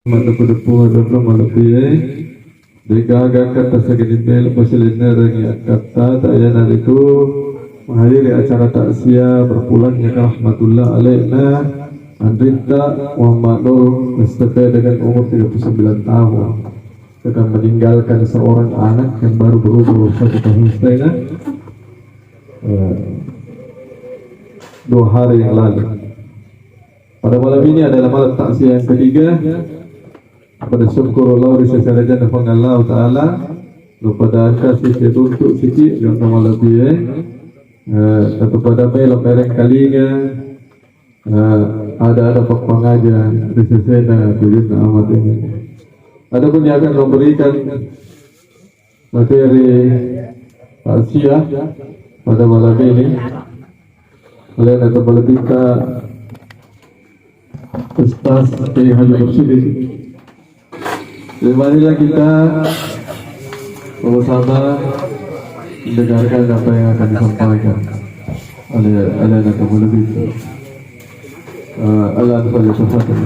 Depu-depu ada malapie digaga kata segini pasiliner yang kata saya nariku menghadiri acara takziah berpulangnya rahmatullah alaina Andrita Muhammad Nur Mustafa dengan umur 39 tahun akan meninggalkan seorang anak yang baru berumur 1 tahun setengah 2 hari yang lalu. Pada malam ini adalah malam takziah yang ketiga. Pada syukurullah secara jannah Allah Ta'ala kepada kasih untuk sikit yang nama lebih atau pada malam mereng kalinya ada pengajian di sesena tujuan amat ini. Ada pun yang akan memberikan materi takziah pada malam ini oleh atau lebih ke Ustaz Kiai Haji Mursyid. Marilah kita bersama mendengarkan apa yang akan disampaikan oleh anak kamu lebih. Allah Taala berfirman.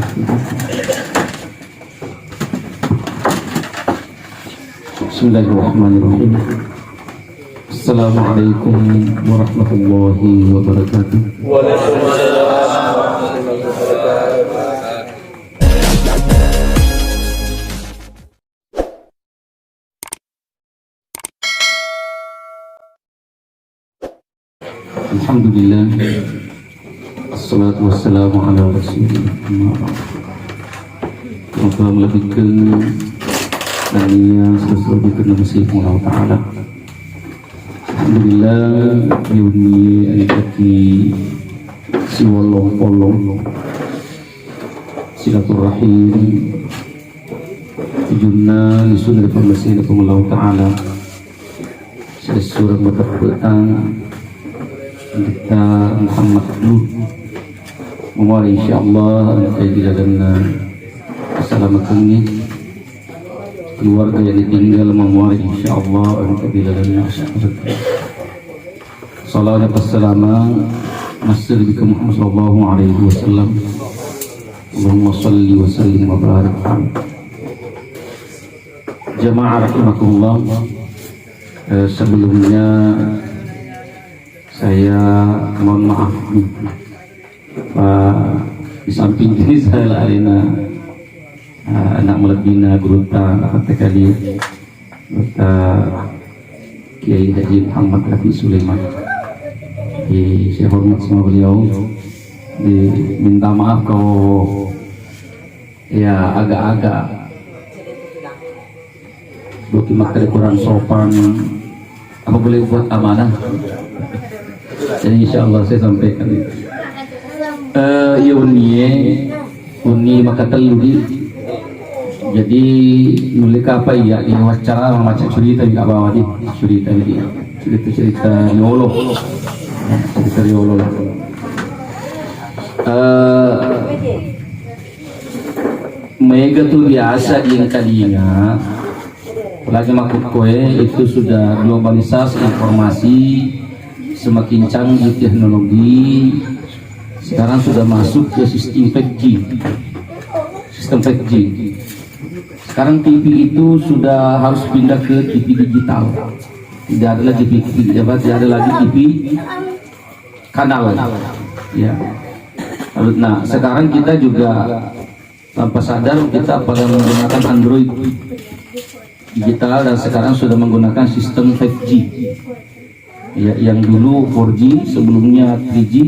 Bismillahirrahmanirrahim. Assalamualaikum warahmatullahi wabarakatuh. Waalaikumsalam. Alhamdulillah, assalatu wassalamu ala rasulillah. Semoga melebihkan dan sesuatu nasib Allah Ta'ala. Alhamdulillah, reuni ayat-ayat si wolong-wolong silaturahim tujunna lisunah informasi Allah Ta'ala sesurah berkata kita Muhammad Nur memari insyaallah saya dilakukan keselamatan keluarga yang ditinggal memari insyaallah untuk dilakukan salam dan salam masjid Muhammad sallallahu alaihi wasallam. Allahumma shalli wa sallim wa barik jamaah rahimakumullah. Sebelumnya saya mohon maaf di samping ini saya Alina anak melebina Guruta kali Guruta Kiai Haji Muhammad Rafi Sulaiman. Saya hormat sama beliau, minta maaf kalau ya agak-agak materi kurang sopan, apa boleh buat amanah. Jadi insya Allah saya sampaikan itu. Ya uni maka teluri. Jadi nulis apa ya? Ini wawancara macam cerita di bawah di cerita Yolo, cerita Yolo. Mega tuh biasa yang kalinya. Lagi makut kue itu sudah globalisasi informasi. Semakin canggih teknologi, sekarang sudah masuk ke sistem 5G. Sistem 5G. Sekarang TV itu sudah harus pindah ke TV digital. Tidak ada lagi TV kanal. Ya. Nah, sekarang kita juga tanpa sadar kita pada menggunakan Android digital dan sekarang sudah menggunakan sistem 5G. Ya, yang dulu 4G, sebelumnya 3G,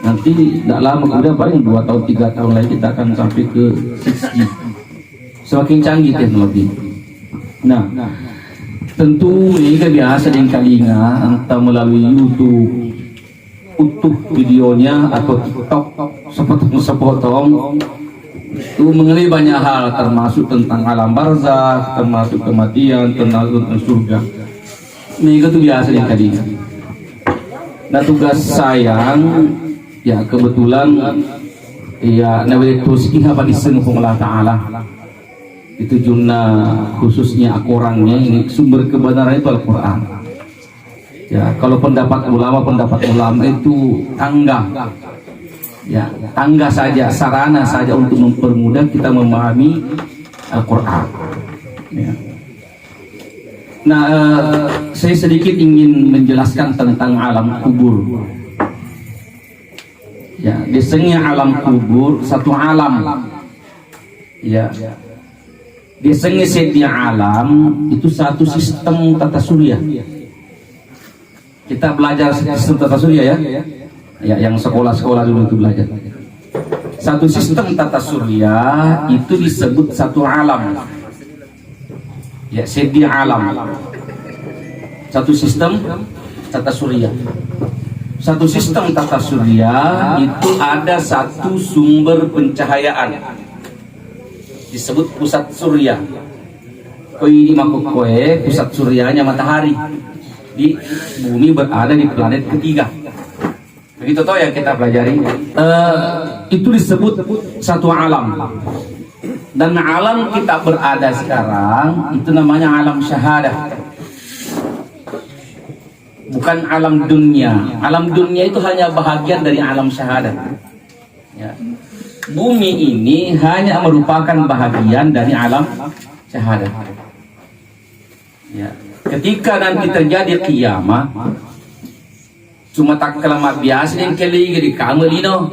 nanti tidak lama kemudian paling 2 tahun 3 tahun lagi kita akan sampai ke 6G. Semakin canggih teknologi. Nah, tentu ini kan biasa dengan kalinya entah melalui YouTube utuh videonya atau TikTok sepotong-sepotong itu mengenai banyak hal, termasuk tentang alam barzakh, termasuk kematian, tentang surga. Ini itu biasa yang tadi. Nah, tugas saya ya kebetulan ya nawaitu singha bagi Allah Ta'ala itu jumlah khususnya orangnya ini sumber kebenaran itu Al-Quran. Ya, kalau pendapat ulama itu tanggah Ya, tangga saja, sarana saja untuk mempermudah kita memahami Al-Quran. Ya. Nah, saya sedikit ingin menjelaskan tentang alam kubur. Ya, biasanya alam kubur satu alam. Ya, biasanya sedia alam itu satu sistem tata surya. Kita belajar sistem tata surya ya. Ya, yang sekolah-sekolah dulu itu belajar. Satu sistem tata surya itu disebut satu alam. Ya, sedia alam. Satu sistem tata surya. Satu sistem tata surya itu ada satu sumber pencahayaan. Disebut pusat surya. Koi di makokoe pusat suryanya matahari. Di bumi berada di planet ketiga. Begitu toh yang kita pelajari. Itu disebut satu alam. Dan alam kita berada sekarang itu namanya alam syahadah. Bukan alam dunia. Alam dunia itu hanya bahagian dari alam syahadah. Ya. Bumi ini hanya merupakan bahagian dari alam syahadah. Ya. Ketika nanti terjadi kiamat, cuma tak kelama biasa yang kali di kamelino.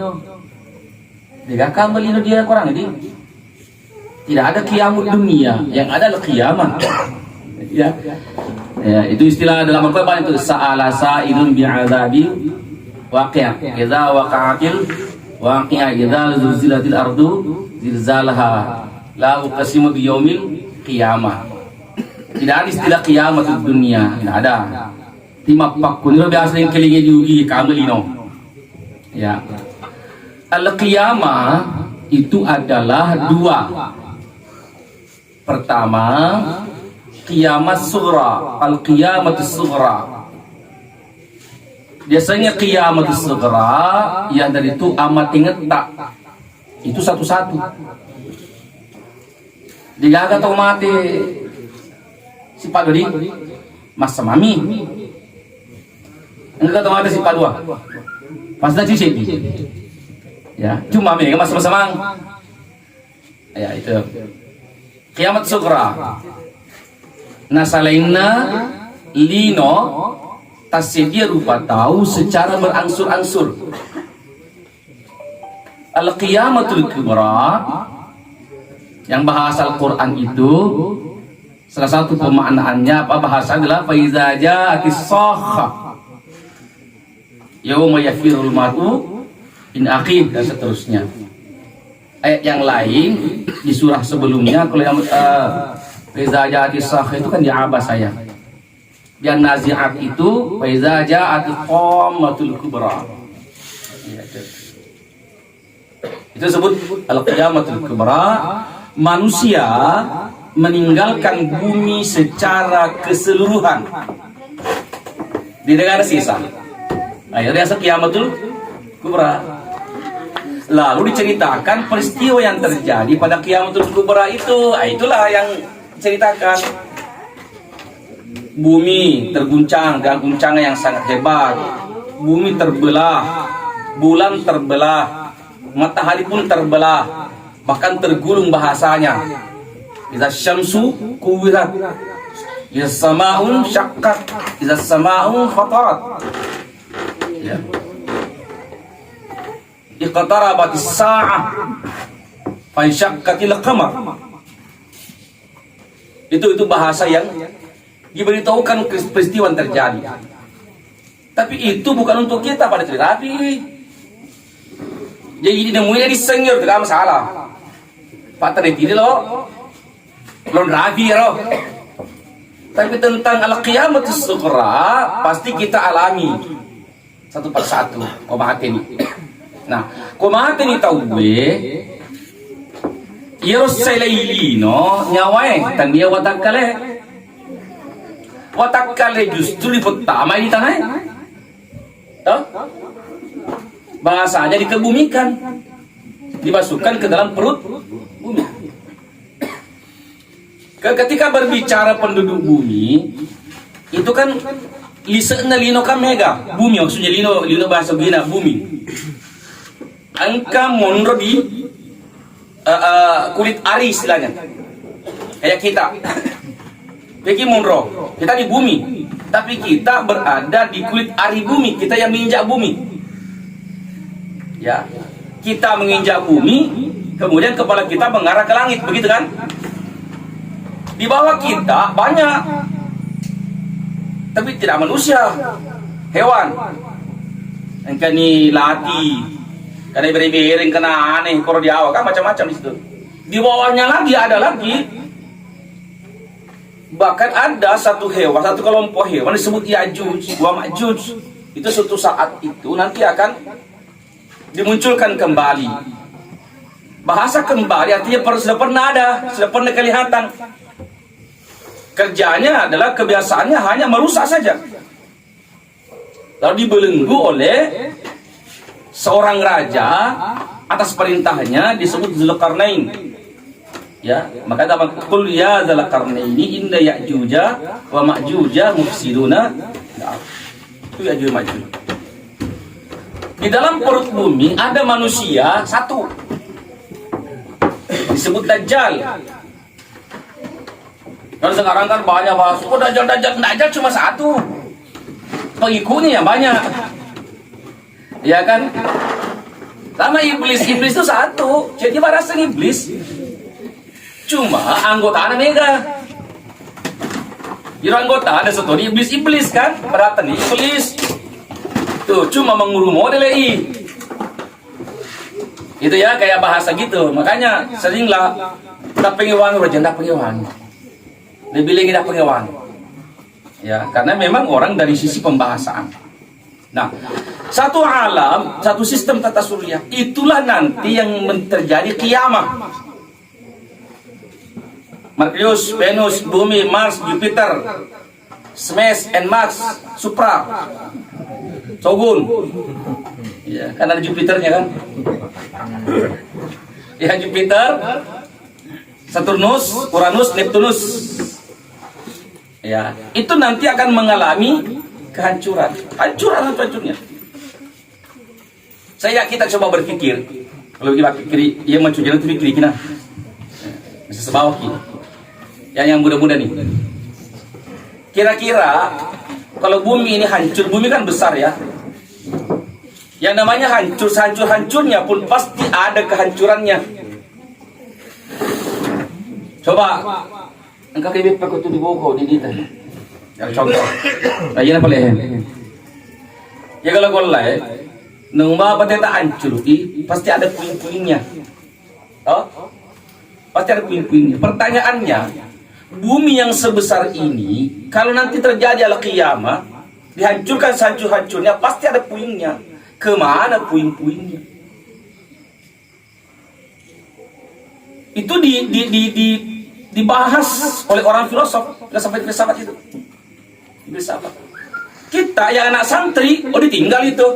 Jika kamelino dia kurang ini. Tidak ada kiamat dunia, yang ada adalah kiamat. Ya. Ya, itu istilah dalam Al-Quran itu sa'ala sa'ilun bi'adzabi waqi'ah. Idza waqa'atil waqi'ah, idza zulzilatil ardu zilzalaha. La uqsimu biyaumil qiyamah. Tidak ada istilah kiamat di dunia, tidak ada. Lima pakun itu biasa yang kelingi diugi kamelino. Ya. Al-qiyamah itu adalah dua. Pertama, kiamat sughra, al-qiyamat sughra. Biasanya kiamat sughra yang dari itu amat inget tak. Itu satu-satu. Digaga atau mati si Pak Dodi, Mas Mami. Enggak tahu ada si Pak Dua. Pas dah cici. Ya, cuma Mami Mas Samang. Ya itu. Kiamat sughra. Nah salainna lino tasyedia rupa tahu secara berangsur-angsur. Al-qiyamatul kubra yang bahasa Al-Quran itu salah satu pemaknaannya apa bahasa adalah faiza ja'atis sakha yauma yafirul mar'u in aqib dan seterusnya. Ayat yang lain di surah sebelumnya kalau yang faiza ja'atis sakha itu kan di abas saya. Yang nazi'at itu faiza ja'atil qamatul kubra. Itu disebut al-qiyamatul kubra. Manusia meninggalkan bumi secara keseluruhan di negara sisa. Akhirnya kiamatul kubra. Lalu diceritakan peristiwa yang terjadi pada kiamatul kubra itu. Itulah yang diceritakan. Bumi terguncang dengan guncangan yang sangat hebat. Bumi terbelah, bulan terbelah, matahari pun terbelah, bahkan tergulung bahasanya. Idza syamsu kuwirat, idza samaa'un syaqqat, idza samaa'un fatarat. Ya. Iqtarabatis sa'ah fa insyaqqatil qamar. Itu bahasa yang diberitahukan peristiwa yang terjadi. Tapi itu bukan untuk kita pada cerita. Tapi jadi nemuin di sengir tidak masalah. Pak terjadi loh, belum rapi loh. Tapi tentang al-qiyamatus sughra pasti kita alami satu persatu. Komahat ini. Nah, komahat ini tahu gue. Iros selailino nyawae dan dia watakale. Watakale justru di pertama ini tanah. Tahu? Bahasanya dikebumikan, dimasukkan ke dalam perut bumi. Ketika berbicara penduduk bumi, itu kan liseuna lino kan mega, bumi maksudnya lino bahasa gina bumi. angka monro di kulit ari istilahnya. Kayak kita. Pergi monro, kita di bumi, tapi kita berada di kulit ari bumi, kita yang menginjak bumi. Ya, kita menginjak bumi, kemudian kepala kita mengarah ke langit, begitu kan? Di bawah kita banyak, tapi tidak manusia, hewan. Engkau ni lati, karena beri-beri kena aneh, kalau di awal kan macam-macam di situ. Di bawahnya lagi ada lagi. Bahkan ada satu hewan, satu kelompok hewan disebut Ya'juj wa Ma'juj. Itu suatu saat itu nanti akan dimunculkan kembali. Bahasa kembali artinya sudah pernah ada, sudah pernah kelihatan. Kerjanya adalah kebiasaannya hanya merusak saja. Lalu dibelenggu oleh seorang raja atas perintahnya disebut Zulkarnain. Ya, maka dalam qul ya Zulkarnaini inna Ya'juja wa Ma'juja mufsiduna. Itu Ya'juj Ma'juj. Di dalam perut bumi ada manusia satu, disebut Dajjal. Dan sekarang kan banyak bahas, oh Dajjal cuma satu, pengikutnya yang banyak, ya kan? Sama iblis itu satu, jadi barasan iblis. Cuma anggota anak mega. Jadi anggota ada satu iblis kan, beratan iblis. Tuh cuma menguru model itu ya, kayak bahasa gitu. Makanya seringlah tak pengewan berjanda pengewan. Lebih lagi tak pengewan. Ya, karena memang orang dari sisi pembahasan. Nah, satu alam, satu sistem tata surya, itulah nanti yang terjadi kiamat. Merkurius, Venus, Bumi, Mars, Jupiter, Smash and Mars, Supra, Shogun. Ya, kan ada Jupiternya kan? Ya, Jupiter, Saturnus, Uranus, Neptunus. Ya, itu nanti akan mengalami kehancuran, hancurnya. Kita coba berpikir, kalau kita pikir, ia mencuci itu pikir kita, masih sebawah kita. Yang muda-muda nih. Kira-kira kalau bumi ini hancur, bumi kan besar ya. Yang namanya hancurnya pun pasti ada kehancurannya. Coba engkau kebip pakai tu di boko di kita. Yang contoh. Ayeuna boleh. Ya kalau golai, nungba pateta hancur, pasti ada puing-puingnya. Oh? Pasti ada puing-puingnya. Pertanyaannya, bumi yang sebesar ini, kalau nanti terjadi al-qiyamah, dihancurkan sehancur-hancurnya, pasti ada puingnya. Kemana puing-puingnya? Itu dibahas oleh orang filosof, sampai filsafat itu. Filsafat. Kita yang anak santri, ditinggal itu.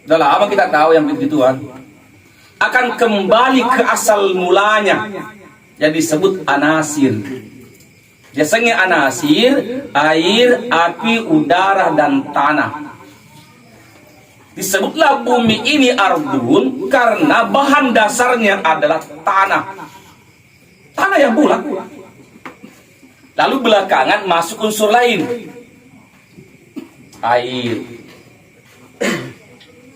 Udah lama kita tahu yang begituan. Akan kembali ke asal mulanya, yang disebut anasir. Biasanya anasir, air, api, udara, dan tanah. Disebutlah bumi ini ardun karena bahan dasarnya adalah tanah. Tanah yang bulat. Lalu belakangan masuk unsur lain. Air.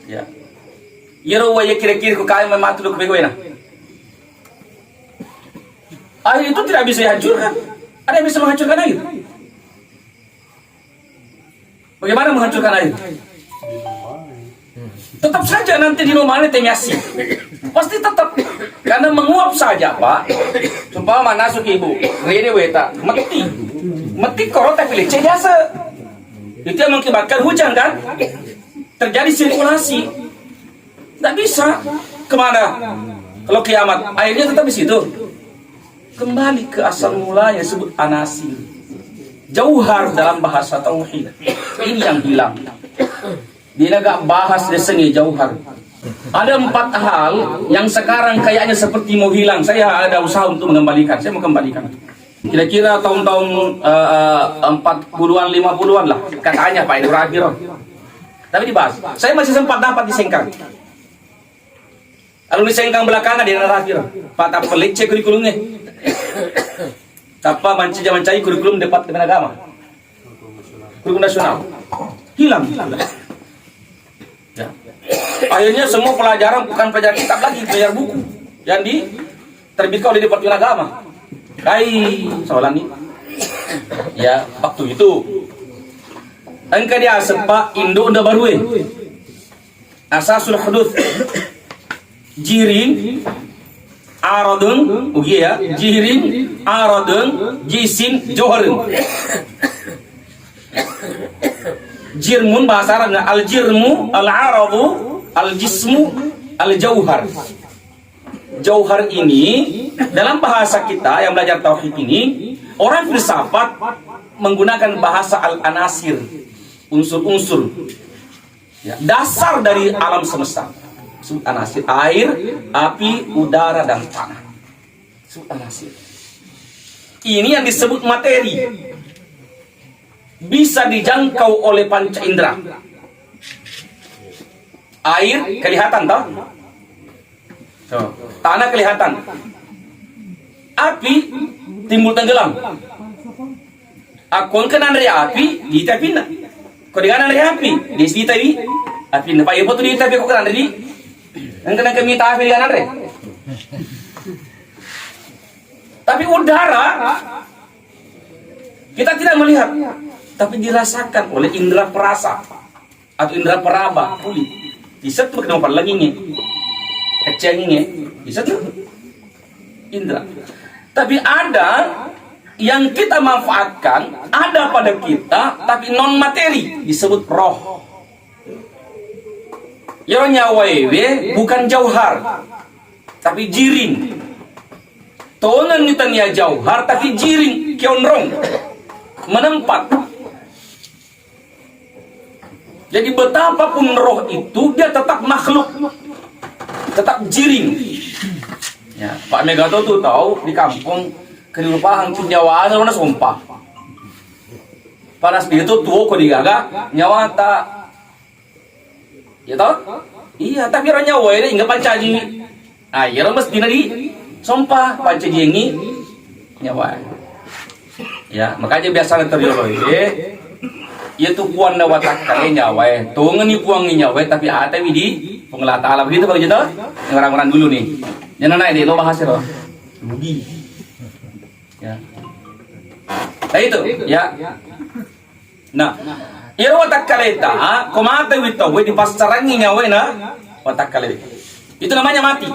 Ya. Yero waya kira-kira ku kaya mematu ku begoina. Air itu tidak bisa dihancurkan. Ada yang bisa menghancurkan air? Bagaimana menghancurkan air? Tetap saja nanti di rumahnya tengasi. Pasti tetap. Karena menguap saja, Pak. Sumpah mana masuk ibu. Ini weta. Mati korot tapi leceh biasa. Itu yang mengakibatkan hujan kan? Terjadi sirkulasi. Tidak bisa. Kemana? Kalau kiamat, airnya tetap di situ. Kembali ke asal mulanya disebut anasir. Jauhar dalam bahasa tauhid. Ini yang hilang. Dia agak bahas desenge jauhar. Ada 4 hal yang sekarang kayaknya seperti mau hilang. Saya ada usaha untuk mengembalikan. Saya mau kembalikan. Kira-kira tahun-tahun 40-an, 50-an lah. Katanya Pak, ini berakhir. Tapi dibahas. Saya masih sempat dapat di Sengkang. Alun sengkang belakangan dia narafir. Pak tak pelik cek kurikulumnya. Tapa mencari kurikulum Departemen Agama. Kurikulum nasional. Hilang. Ya. Akhirnya semua pelajaran bukan pelajaran kitab lagi, pelajaran buku yang diterbitkan oleh Departemen Agama. Soalan ini. Ya, waktu itu. Engkau dia sepak Indo unda baru Asasul hudud jirim aradun ugi ya jirim aradun jisim johorun jirmun bahasa Arabnya al jirmu al aradu al jismu al jauhar. Jauhar ini dalam bahasa kita yang belajar tauhid ini orang filsafat menggunakan bahasa al anasir, unsur-unsur ya, dasar dari alam semesta. Sebut anasir, air, api, udara, dan tanah. Sebut anasir. Ini yang disebut materi. Bisa dijangkau oleh panca indera. Air kelihatan toh? Tanah kelihatan. Api timbul tenggelam. Akon kanan dari api di tapina. Kau di kanan dari api di sini tadi api. Pak Ibu tu di tapi kau kanan dari. Yang kena kami api di kanan dari. Tapi udara kita tidak melihat, tapi dirasakan oleh indera perasa atau indera peraba kulit. Bisa tu kenapa lagi ni? Kecengnya bisa tu indera. Tapi ada yang kita manfaatkan, ada pada kita, tapi non materi disebut roh. Yang nyawaewe bukan jauhar, tapi jiring. Tongan kita ya jauhar, tapi jiring kionrong menempat. Jadi betapapun roh itu dia tetap makhluk, tetap jiring. Ya, Pak Megato tuh tahu di kampung kelupaan nyawa ada mana sumpah. Panas itu tuh kok digaga nyawa tak. Ya tahu? Iya, tapi orang nyawa ini enggak pancaji. Ah, ya orang mesti di sumpah pancaji ini nyawa. Ya, makanya biasa teriologi. Itu puan na watak kali nyawa. Tungan ni puang ni nyawa tapi ada di pengelata alam begitu begitu. Yang orang-orang dulu nih. Jangan naik deh, lo bahas lo. Rugi. Ya. Nah itu, ya. Nah, iro watak kaleta, komata wito, di pasaran nyawa na watak kaleta. Itu namanya mati.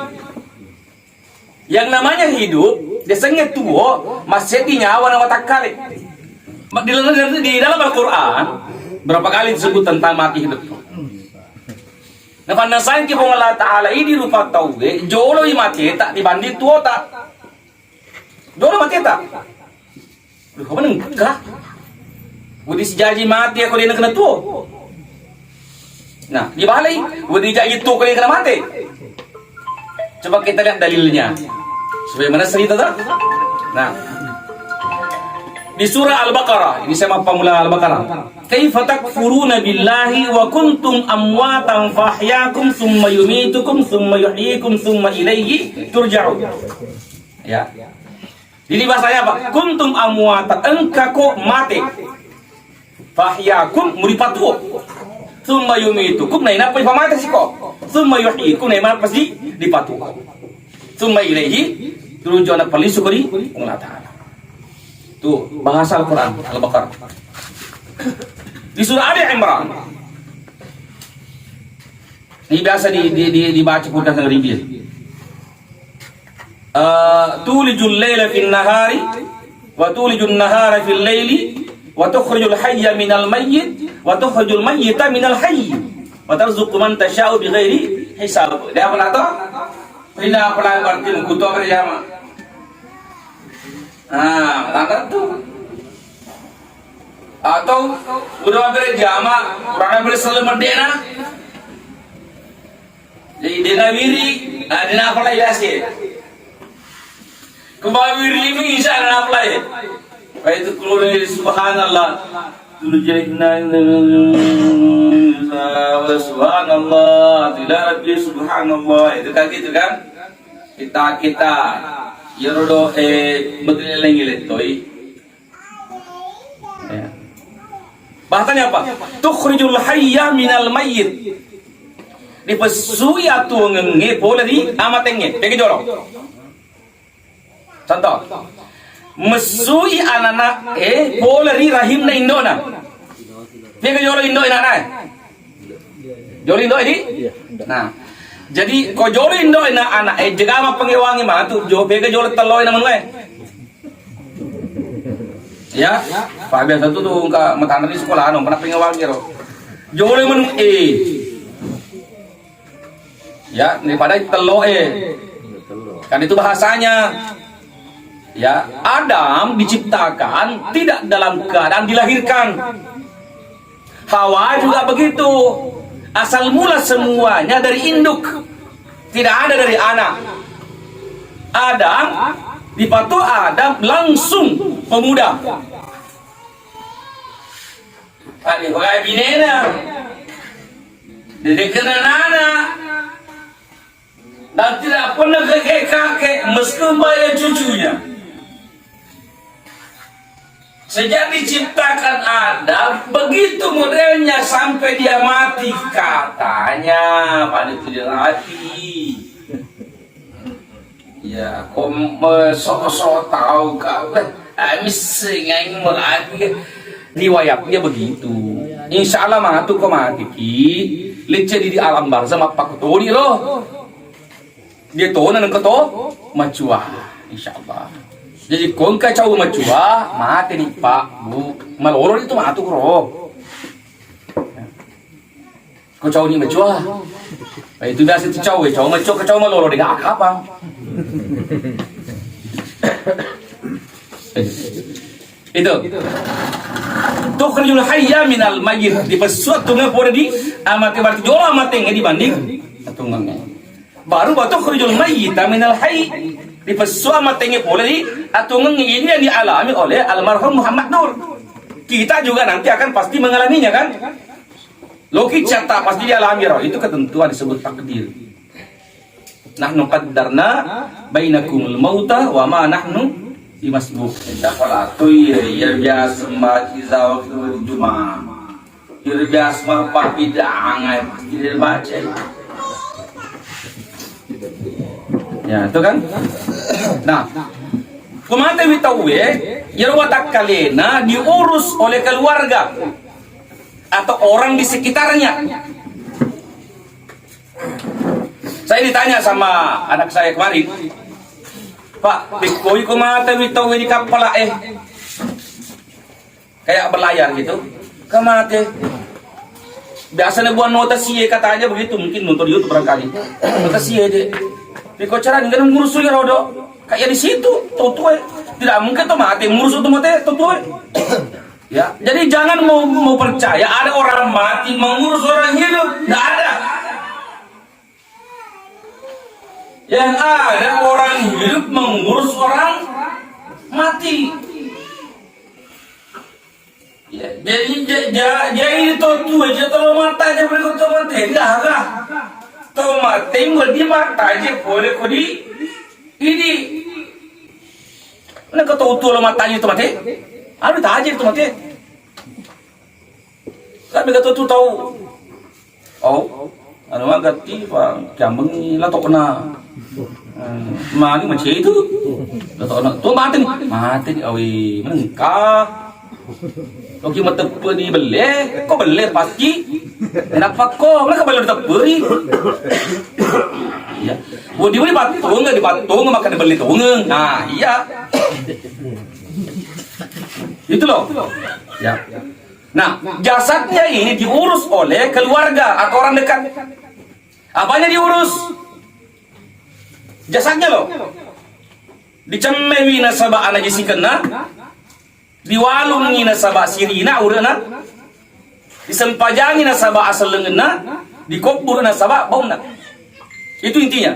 Yang namanya hidup, desanya tuo, masih di nyawa na watak kaleta. Di dalam Al-Quran berapa kali disebut tentang mati hidup. Nah, pandasan ki Allah Ta'ala ini rupa tauge, jolo i mati tak dibanding tuo tak. Jolo mati tak. Lu kau menengkah? Udi sejaji mati aku dia kena tuo. Nah, di balai udi jaji tuo kau dia kena mati. Coba kita lihat dalilnya. Sebagaimana cerita tak? Nah, di surah Al-Baqarah, ini saya pemula Al-Baqarah. Kaifa takfuruna billahi wa kuntum amwatan fahyakum summa yumitukum summa yuhyikum summa ilaihi turja'un. Ya. Jadi bahasanya apa? Kuntum amwatan, engkau mati. Fahyakum muripatu. Summa yumitukum na inapa ipamata siko. Summa yuhyikum na inapa pasti dipatu. Summa ilaihi turja'un paling syukuri Allah Ta'ala. Tuh bahasa Al-Quran Al-Baqarah. Di surah Ali Imran. Ini biasa dibaca putar dengan ribis. Tulijul laila fil nahari wa tulijul nahara fil laili wa tukhrijul hayya minal mayyit wa tukhrijul mayyita minal hayy wa tarzuqu man tasha'u bighairi hisab. Dia apa nato? Ini apa arti kutu apa dia? Nah, tangkat tuh. Atau udah beri jama, orang beri selalu merdena. Jadi dena wiri, dena apa lagi asy? Kembali wiri ini insya Allah apa lagi? Kayak itu keluar dari Subhanallah, subhanallah, tidak lebih subhanallah. Itu kan gitu kan? Kita yerodo betul toy. Ya. Bahasanya apa? Tukhrijul hayya minal mayyit. Di pesui atu ngenge boleh di amatenge. Bagi jorok. Contoh. Mesui anana boleh di rahim na indona. Bagi jorok indo inana. Joli indo ini? Nah. Jadi ko joli indo ina anak jaga ama pengewangi mah tu jo bagi joli teloi na manwe. Ya, Pak biasa tuh ka matanda di sekolah pernah pengewangi ro. Joli men ya, daripada telo kan itu bahasanya. Ya, Adam diciptakan tidak dalam keadaan dilahirkan. Hawa juga begitu. Asal mula semuanya dari induk, tidak ada dari anak. Adam dipatu Adam langsung pemuda. Ada bagai binena, dari kenana, dan tidak pernah kakek meski bayar cucunya. Sejak diciptakan Adam, begitu modelnya sampai dia mati katanya pada itu hati. Ya, kau sok-sok tahu kau, misi ngai mulai riwayatnya begitu. Insya Allah mah tu kau mati ki, leceh di alam barzah apa kau loh. Dia tahu nang kau macua, insya Allah. Jadi kau kacau macua, mati nih Pak Bu, maloro itu mah tu kro. Kau cau ni macua, itu biasa tu cau macua kacau maloro dia apa? Itu tukhrijul hayya minal mayyit di pesuat tunggu boleh di amati berarti jolo amati dibanding tunggunya baru batu tukhrijul mayyita minal hayy di pesuat amati boleh di atungeng ini yang dialami oleh almarhum Muhammad Nur. Kita juga nanti akan pasti mengalaminya kan, logik cerita pasti dialami roh, itu ketentuan disebut takdir. Nahnu qaddarna bainakumul mauta wa ma nahnu bimasbuq. Dakhala ya biasa ma kiza waktu Jumat. Ya biasa ma pakidah ngai pasti dibaca. Ya, itu kan? Nah, kumate witawe yerwata kalena diurus oleh keluarga atau orang di sekitarnya. Saya ditanya sama anak saya kemarin, Pak, dikoi kumata witawe di kapal kayak berlayar gitu, kemate. Biasanya buat nota siye katanya begitu, mungkin nonton YouTube barangkali. Nota siye deh. Dikoi cara dengan ngurus ya rodo, kayak di situ, tuh tidak mungkin tuh mati ngurus tuh mati tuh. Ya, jadi jangan mau percaya ada orang mati mengurus orang hidup, tidak ada. Yang ada orang hidup mengurus orang mati. Ya, jadi itu aja kalau mata aja boleh kau mati, enggak agak. Tuh mati boleh mata aja boleh kau di ini. Mana kau tahu matanya itu mati? Ada tak aja itu mati. Tapi kau tahu. Oh, anu mah gati pak, kambing lah tak kena. Magi macam itu, tu mati ni awi menengkah. Oke mata peri beli, kau beli pasti. Kenapa kau? Mereka beli teperi. Ya, buat dia beli patung, nggak dipatung, makan dibeli tungung. Nah, iya. Itu loh. Ya. Nah, jasadnya ini diurus oleh keluarga atau orang dekat. Apanya diurus? Jasadnya loh. Dicemewi nasabah anak jisikena, diwalungi nasabah sirina urana, disempajangi nasabah asal lengena, dikubur nasabah bauna. Itu intinya.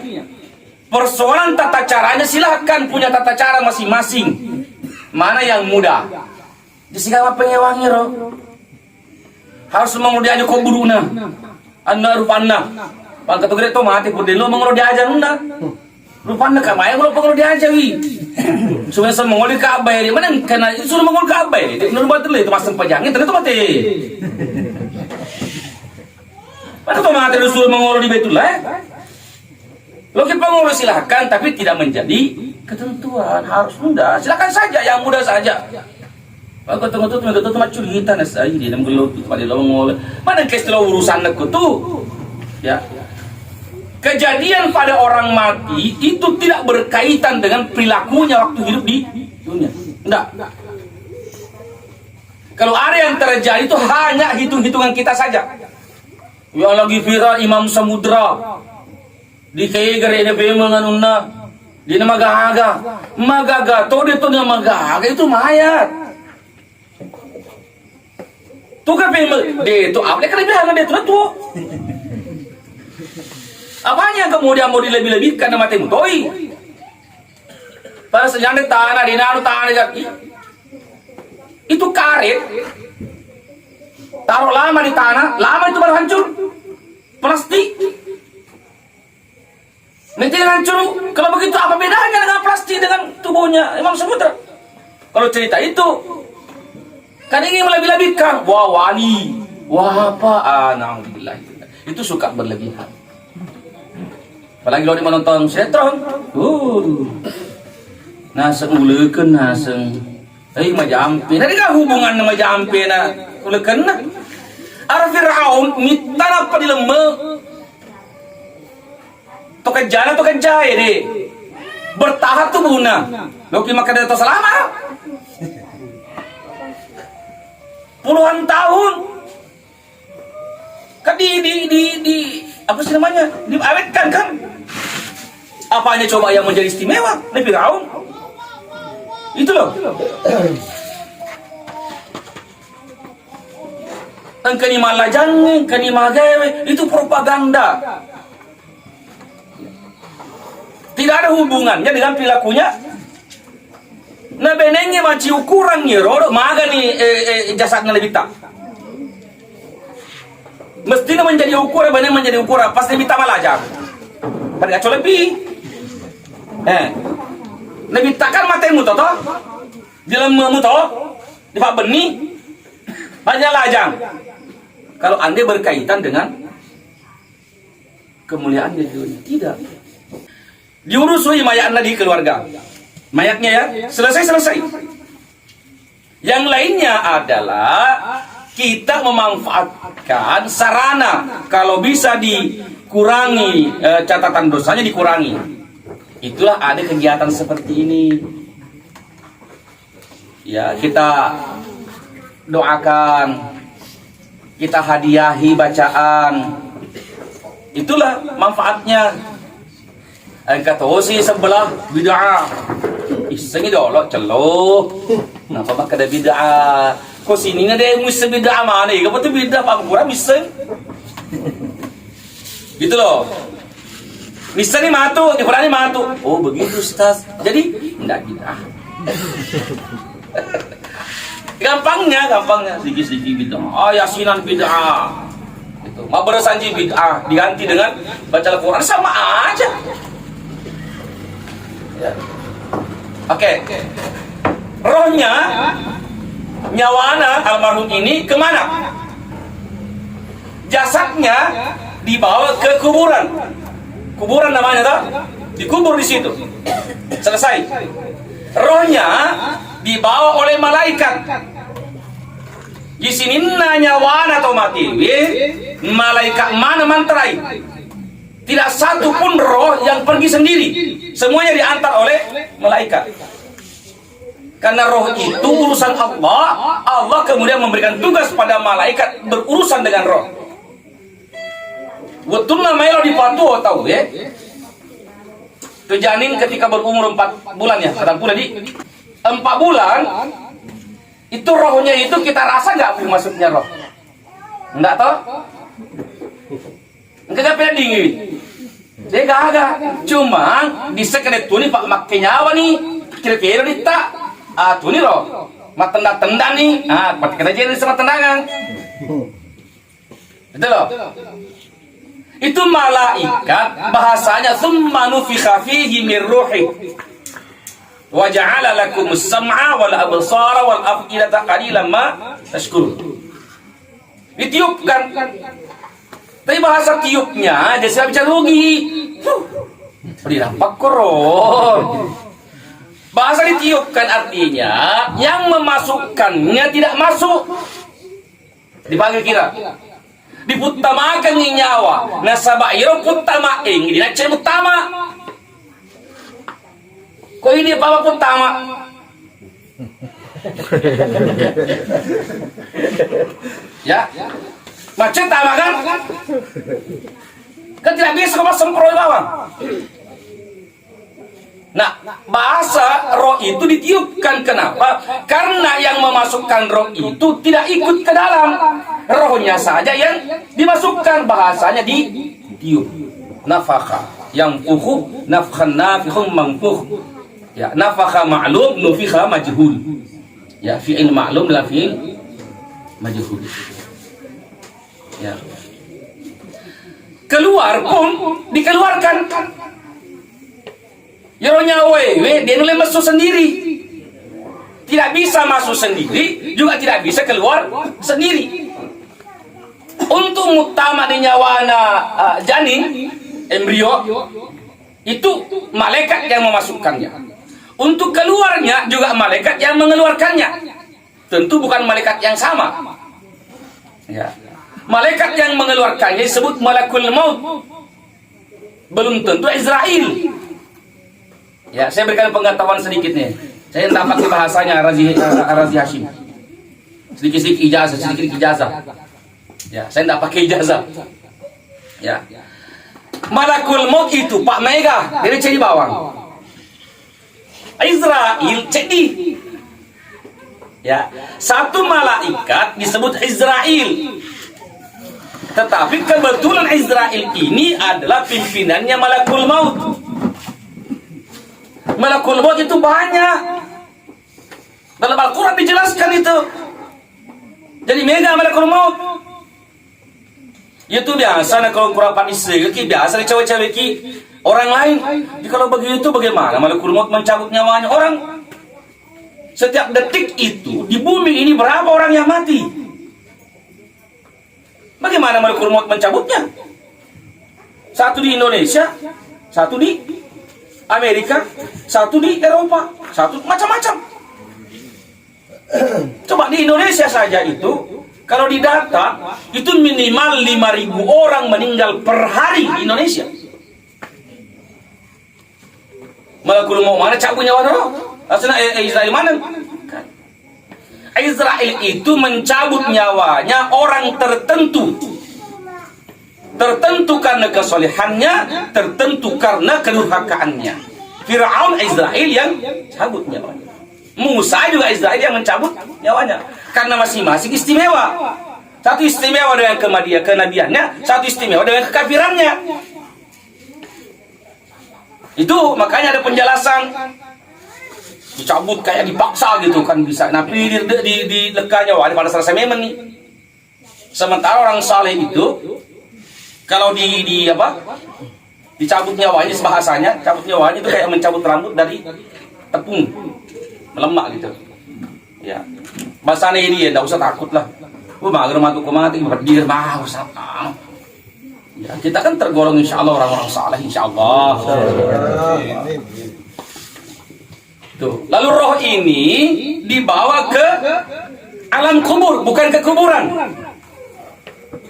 Persoalan tata caranya silahkan punya tata cara masing-masing. Mana yang mudah? Jisika pengewangi roh. harus mengurus dia kau buruna anda rupana bang kata gede to mati pun lo mengurus dia aja nunda rupana kamaya kalau mengurus dia aja wi sebenarnya mengurus kabai mana kena suruh mengurus kabai dia menurut betul itu masang pajangnya ternyata mati mana to mati suruh mengurus di betul lah lo kita mengurus silahkan tapi tidak menjadi ketentuan harus mudah silakan saja yang mudah saja. Aku tengok tu macam cerita nas aja di dalam gelut pada lawang mana kesel urusan aku tu ya kejadian pada orang mati itu tidak berkaitan dengan perilakunya waktu hidup di dunia enggak kalau ada yang terjadi itu hanya hitung-hitungan kita saja yang lagi viral Imam Samudra di kaya ini menganuna di nama magaga to dia tu nama magaga itu mayat tu kan dia tu apa kelebihan dia tu apanya kemudian mau dilebih-lebihkan nama temu toi pada sejarah tanah di naru tanah jaki itu karet taruh lama di tanah lama itu baru hancur plastik nanti hancur kalau begitu apa bedanya dengan plastik dengan tubuhnya Imam Samudra kalau cerita itu kan ingin melebih-lebihkan wah wali wah apa alhamdulillah itu suka berlebihan apalagi kalau dia menonton sinetron naseng ulekeun naseng majampe tadi kan hubungan sama majampe na ulekeun na ara Firaun mitana pa dilemme to kejana to kejaye deh bertahap tuh buna lo ki maka to selama puluhan tahun kan di apa sih namanya diawetkan kan apanya coba yang menjadi istimewa Nabi Firaun itu loh engkau malah jangan kani magawe itu propaganda tidak ada hubungannya dengan perilakunya nah benengnya maci ukuran rodo maga nih jasadnya lebih tak mestinya menjadi ukuran beneng menjadi ukuran pasti lebih tak malah aja pada kacau lebih lebih tak kan matemu toto di lemamu to di pak benih banyak lajang kalau anda berkaitan dengan kemuliaan di dunia tidak diurusui mayatnya di keluarga mayatnya ya selesai yang lainnya adalah kita memanfaatkan sarana kalau bisa dikurangi catatan dosanya dikurangi itulah ada kegiatan seperti ini ya kita doakan kita hadiahi bacaan itulah manfaatnya kata si sebelah bid'ah iseng dolo celuh kenapa bak ada bid'ah kok sini ada yang mesti bid'ah mana ya betul bid'ah pak kurang iseng gitu loh bisa nih matu dikurani matu oh begitu Ustaz jadi enggak bid'ah gampangnya sedikit bid'ah yasinan bid'ah itu mabrasanji bid'ah diganti dengan baca Al-Quran sama aja ya. Oke. Rohnya nyawana almarhum ini kemana? Jasadnya dibawa ke kuburan. Kuburan namanya tak? Dikubur di situ. Selesai. Rohnya dibawa oleh malaikat. Di sini nyawana atau mati. Malaikat mana manterai? Tidak satu pun roh yang pergi sendiri. Semuanya diantar oleh malaikat. Karena roh itu urusan Allah. Allah kemudian memberikan tugas pada malaikat berurusan dengan roh. Betul namanya di patuh tahu ya. Itu janin ketika berumur 4 bulan ya. Kadang pula di 4 bulan itu rohnya itu kita rasa nggak maksudnya roh. Enggak tahu? Enggak pernah dingin. Dia gak cuma di sekedar tuh nih pak makin nyawa nih kira-kira nih tak tuh nih loh mat tenda nih pati kita jadi sama tendangan Betul loh? Itu malaikat bahasanya tsumma nufikha fihi min ruhi wa ja'ala lakumus sam'a wal absara wal af'idata qalilan ma tashkurun. Ditiupkan. Tapi bahasa tiupnya dia saya bicara rugi. Berdampak koron. Bahasa ditiupkan artinya yang memasukkannya tidak masuk. Dipanggil kira. Diputamakan nyawa. Nasabairo putamaing. Ini nak utama. Kok ini apa utama? Ya. Macet utama kan? Kan tidak bisa kau semprot bawang. Nah, bahasa roh itu ditiupkan. Kenapa? Karena yang memasukkan roh itu tidak ikut ke dalam. Rohnya saja yang dimasukkan. Bahasanya ditiup. Nafakha. Yang fuhu, nafkhan nafikhun mangfuh. Ya, nafakha ma'lum, nufikha majhul. Ya, fi'il ma'lum la fi'il majhul. Ya. Keluar pun dikeluarkan. Yeronya wewe dia mulai masuk sendiri. Tidak bisa masuk sendiri, juga tidak bisa keluar sendiri. Untuk mutama di nyawana janin, embrio, itu malaikat yang memasukkannya. Untuk keluarnya juga malaikat yang mengeluarkannya. Tentu bukan malaikat yang sama. Ya. Malaikat yang mengeluarkannya disebut malakul maut. Belum tentu Israel. Ya, saya berikan pengetahuan sedikit nih. Saya tidak pakai bahasanya Razi Hashim. Sedikit-sedikit ijazah. Ya, saya tidak pakai ijazah. Ya. Malakul maut itu Pak Mega dari Cedi Bawang. Israel Cedi. Ya, satu malaikat disebut Israel. Tetapi kebetulan Israel ini adalah pimpinannya Malakul Maut. Malakul Maut itu banyak. Dalam Al-Quran dijelaskan itu. Jadi mega Malakul Maut. Itu biasa nah, kalau kurang istri, biasa nih cewek-cewek orang lain. Jadi kalau begitu bagaimana Malakul Maut mencabut nyawanya orang? Setiap detik itu di bumi ini berapa orang yang mati? Bagaimana Malakul Maut mencabutnya? Satu di Indonesia, satu di Amerika, satu di Eropa, satu macam-macam. Coba di Indonesia saja itu, kalau didata, itu minimal 5.000 orang meninggal per hari di Indonesia. Malakul Maut mana cabut nyawa roh? Asal Israel mana? Israel itu mencabut nyawanya orang tertentu. Tertentu karena kesolehannya, tertentu karena kedurhakaannya. Fir'aun Israel yang cabut nyawanya. Musa juga Israel yang mencabut nyawanya. Karena masing-masing istimewa. Satu istimewa dengan kenabiannya, satu istimewa dengan kekafirannya. Itu makanya ada penjelasan. Dicabut kayak dipaksa gitu kan bisa. Nah, di lekanya wah pada selesai memang nih. Sementara orang saleh itu kalau dicabut nyawanya bahasanya, cabut nyawanya itu kayak mencabut rambut dari tepung melemak gitu. Ya. Bahasanya ini ya enggak usah takut lah. Mager matu mati berdiri mau usah. Ya, kita kan tergolong insyaallah orang-orang saleh insyaallah. Tuh. Lalu roh ini dibawa ke alam kubur, bukan ke kuburan.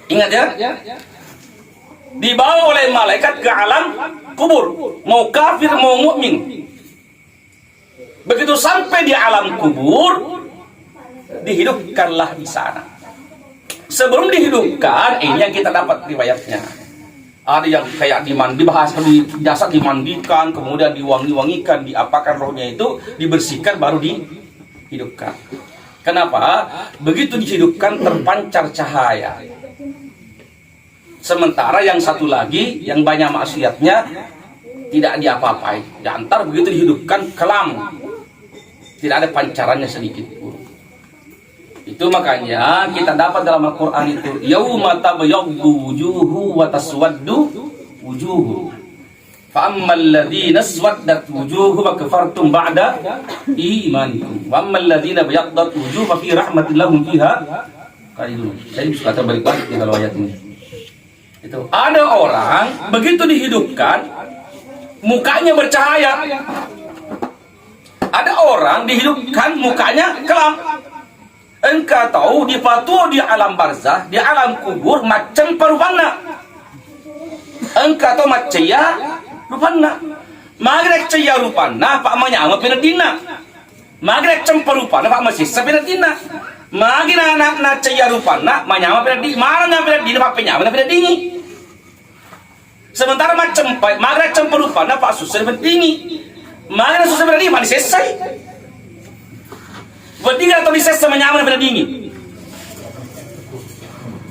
Ingat ya? Dibawa oleh malaikat ke alam kubur, mau kafir mau mukmin. Begitu sampai di alam kubur, dihidupkanlah di sana. Sebelum dihidupkan, ini yang kita dapat riwayatnya. Ada yang kayak dibahas di jasad dimandikan, kemudian diwangi-wangikan, diapakan rohnya itu, dibersihkan baru dihidupkan. Kenapa? Begitu dihidupkan terpancar cahaya. Sementara yang satu lagi yang banyak maksiatnya tidak diapa-apai. Diantar begitu dihidupkan kelam. Tidak ada pancarannya sedikit pun. Itu makanya kita dapat dalam Al-Quran itu yauma tabyaddu wujuhu wa taswaddu wujuhu. Fa ammal ladzina aswaddat wujuhuhum kafartum ba'da imanikum. Wa ammal ladzina bayaddat wujuhuhum fa fi rahmatillahum fiha khalidun. Saya suka terbalik lagi kalau ayat ini. Itu ada orang begitu dihidupkan mukanya bercahaya. Ada orang dihidupkan mukanya kelam. Engkau tahu di patu di alam barzah, di alam kubur macam perupana. Engkau tahu macam ya rupana. Magrek caya rupana pak manyama pinadina. Magrek cemperupana pak masih sepinadina. Magi na caya rupana manyama pinadina. Mana na pinadina pak penyama pinadini. Sementara macam magrek cemperupana pak susah pinadini. Mana susah pinadini mana selesai. Berdingin atau dises sama nyaman pada dingin?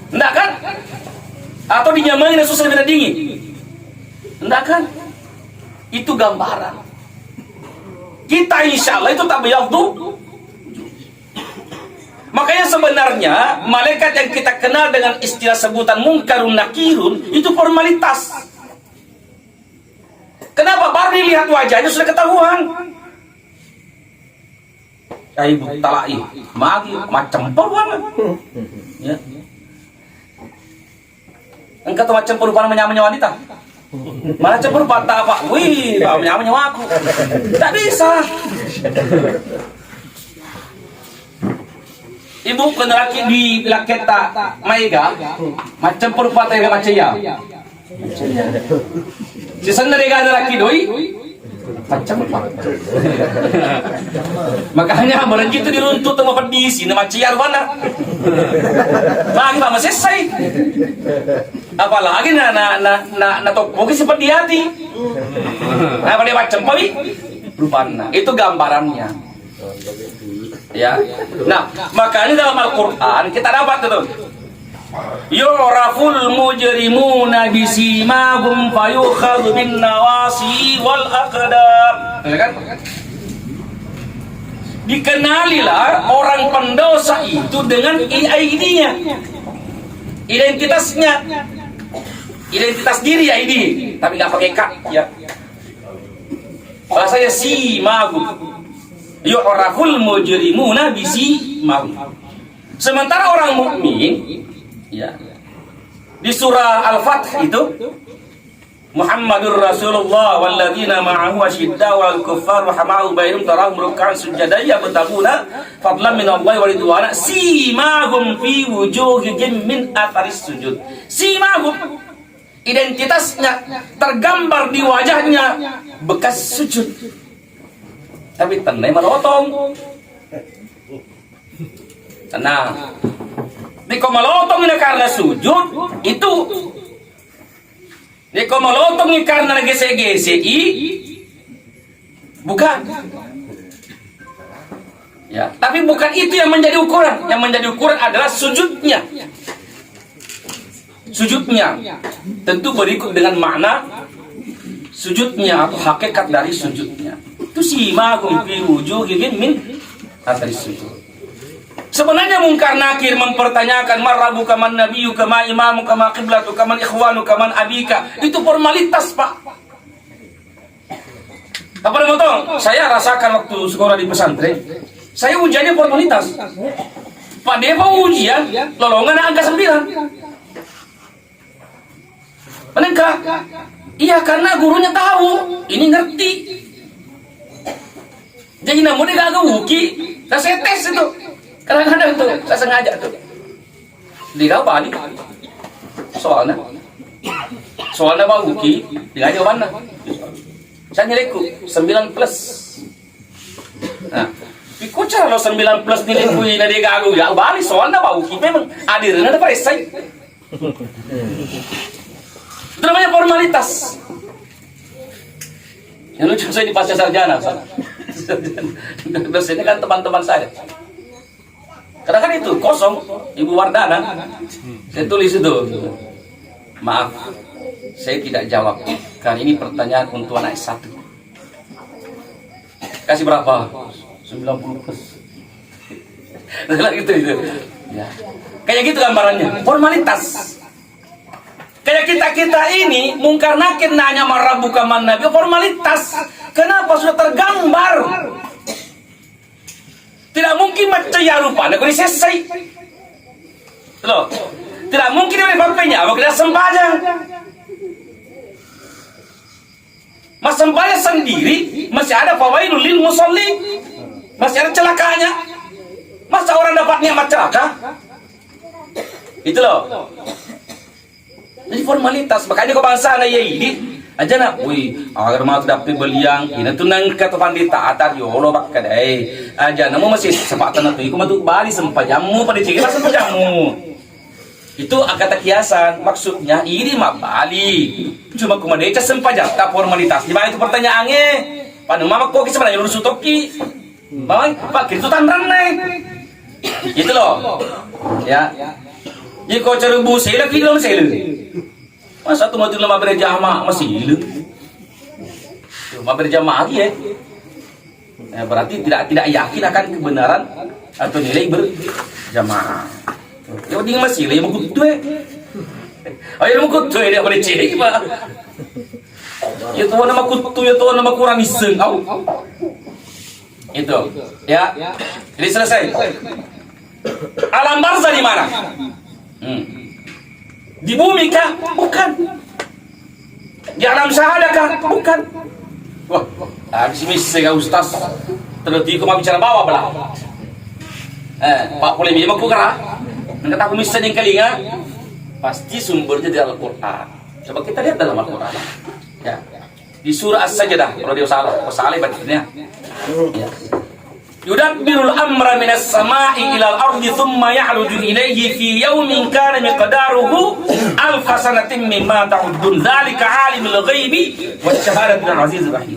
Enggak kan? Atau dinyamain dan susah pada dingin? Enggak kan? Itu gambaran. Kita insya Allah itu tak bayaddu. Makanya sebenarnya malaikat yang kita kenal dengan istilah sebutan mungkarun nakirun itu formalitas. Kenapa? Baru dilihat wajahnya sudah ketahuan. Ibu talai, magi macam perempuan. Ya. Engkau tuh macam perempuan menyamanya wanita. Macam perempuan tak apa? Wih, menyamanya aku. Tak bisa. Ibu kena laki di laketa maiga macam perempuan tak macam ya. Si sendiri ada laki doi. Macam apa? Makanya merenji itu diruntut sama pedisi nama ciar mana? Lagi lama selesai. Apalagi na tokoki seperti hati. Apa dia macam apa? Rupanya itu gambarannya. Ya. Nah, makanya dalam Al-Qur'an kita dapat itu. Yu'raful mujrimuna bisimahum fayukhadhu bin nawasi wal aqdam. Ya kan? Dikenalilah orang pendosa itu dengan ID-nya. Identitasnya. Identitas diri ya ID, tapi enggak pakai kak ya. Bahasanya simahum. Yu'raful mujrimuna bisimahum. Sementara orang mukmin ya. Di surah Al-Fath itu Muhammadur Rasulullah walladzina ma'ahu asyiddau 'alal kuffar rahamau bainahum tarahum ruk'an sujada yabtaguna fadlan minallahi wa ridwana simahum fi wujuhihim min atharis sujud. Simahum identitasnya tergambar di wajahnya bekas sujud. Tapi tenai melotong. Tenang. Niko melotong ini karena sujud itu. Niko melotong ini karena gese-gesei bukan. Ya, tapi bukan itu yang menjadi ukuran. Yang menjadi ukuran adalah sujudnya. Sujudnya tentu berikut dengan makna sujudnya atau hakikat dari sujudnya. Itu simahum fi wujuhihim min athari sujud. Sebenarnya mungkar nakir mempertanyakan marabu kaman nabiyyu kama imamu kama qiblatu kaman ikhwanu kaman abika. Itu formalitas, Pak. Apa yang motong? Saya rasakan waktu sekolah di pesantren, saya ujiannya formalitas. Pak Dewa ujian, lolongan angka 9. Menengah? Iya, karena gurunya tahu, ini ngerti. Jadi namun dia gak wuki, saya tes itu. Kadang-kadang tuh, saya sengaja tuh. Dia balik. Soalnya Pak Uki, dia jawabannya. Saya nilaiku 9+. Nah, ikut cara lo 9+ nilaiku ini dia gagal. Ya balik soalnya Pak Uki memang hadirnya ada peresai. Itu namanya formalitas. Yang lucu saya di pasca sarjana. Dosennya kan teman-teman saya. Kadang-kadang itu kosong, Ibu Wardana, saya tulis itu, maaf, saya tidak jawab, karena ini pertanyaan untuk anak S1. Kasih berapa? 90+. Gitu itu. Ya. Kayak gitu gambarannya, formalitas. Kayak kita ini mungkar nakir nanya marabuka man nabi, formalitas. Kenapa sudah tergambar? Tidak mungkin macaya rupa, nak selesai. Loh, tidak mungkin oleh bapaknya, apa kita sempajang. Mas sembahnya sendiri masih ada fawailul lil musalli, masih ada celakanya. Masa orang dapat nikmat celaka? Itu loh. Jadi formalitas, makanya kau bangsa na ini aja nak, wih, agar mau dapat beliang, ini tuh nang kata pandita atar yolo bak kadai, aja, namu masih sepatan itu, iku matu bali sempajamu pada cekik sempajamu. Itu kata kiasan, maksudnya ini mah bali, cuma kumadeca sempajak, tak formalitas. Di mana itu pertanyaannya? Panu mama kok kisah mana lurus utoki, bawai, pak itu tandran nih, gitu loh, ya. Jadi kau cari busi lagi dalam selu. Masa tu mati lama berjamaah masih hilang. Lama berjamaah lagi ya. Berarti tidak yakin akan kebenaran atau nilai berjamaah. Yang penting masih hilang yang mengkutu ya. Ayo mengkutu ya dia boleh cek. Ya Tuhan nama kutu, ya Tuhan nama kurang iseng. Itu ya. Jadi selesai. Alam barzah di mana? Di bumi kah? Bukan. Di alam syahadah kah? Bukan. Wah, habis misi kah Ustaz? Terus kau bicara bawah belah. Pak boleh bilang aku kerah. Kata aku misi yang kali pasti sumbernya di Al-Quran. Coba kita lihat dalam Al-Quran. Ya. Di surah As-Sajdah. Kalau dia salah bacanya. Ya. Yudabbirul amra minas sama'i ilal ardi thumma ya'ruju ilayhi fi yawmin kana miqdaruhu alfa sanatin mimma ta'uddun dzalika 'alimul ghaibi wasyahadatul 'azizur rahim.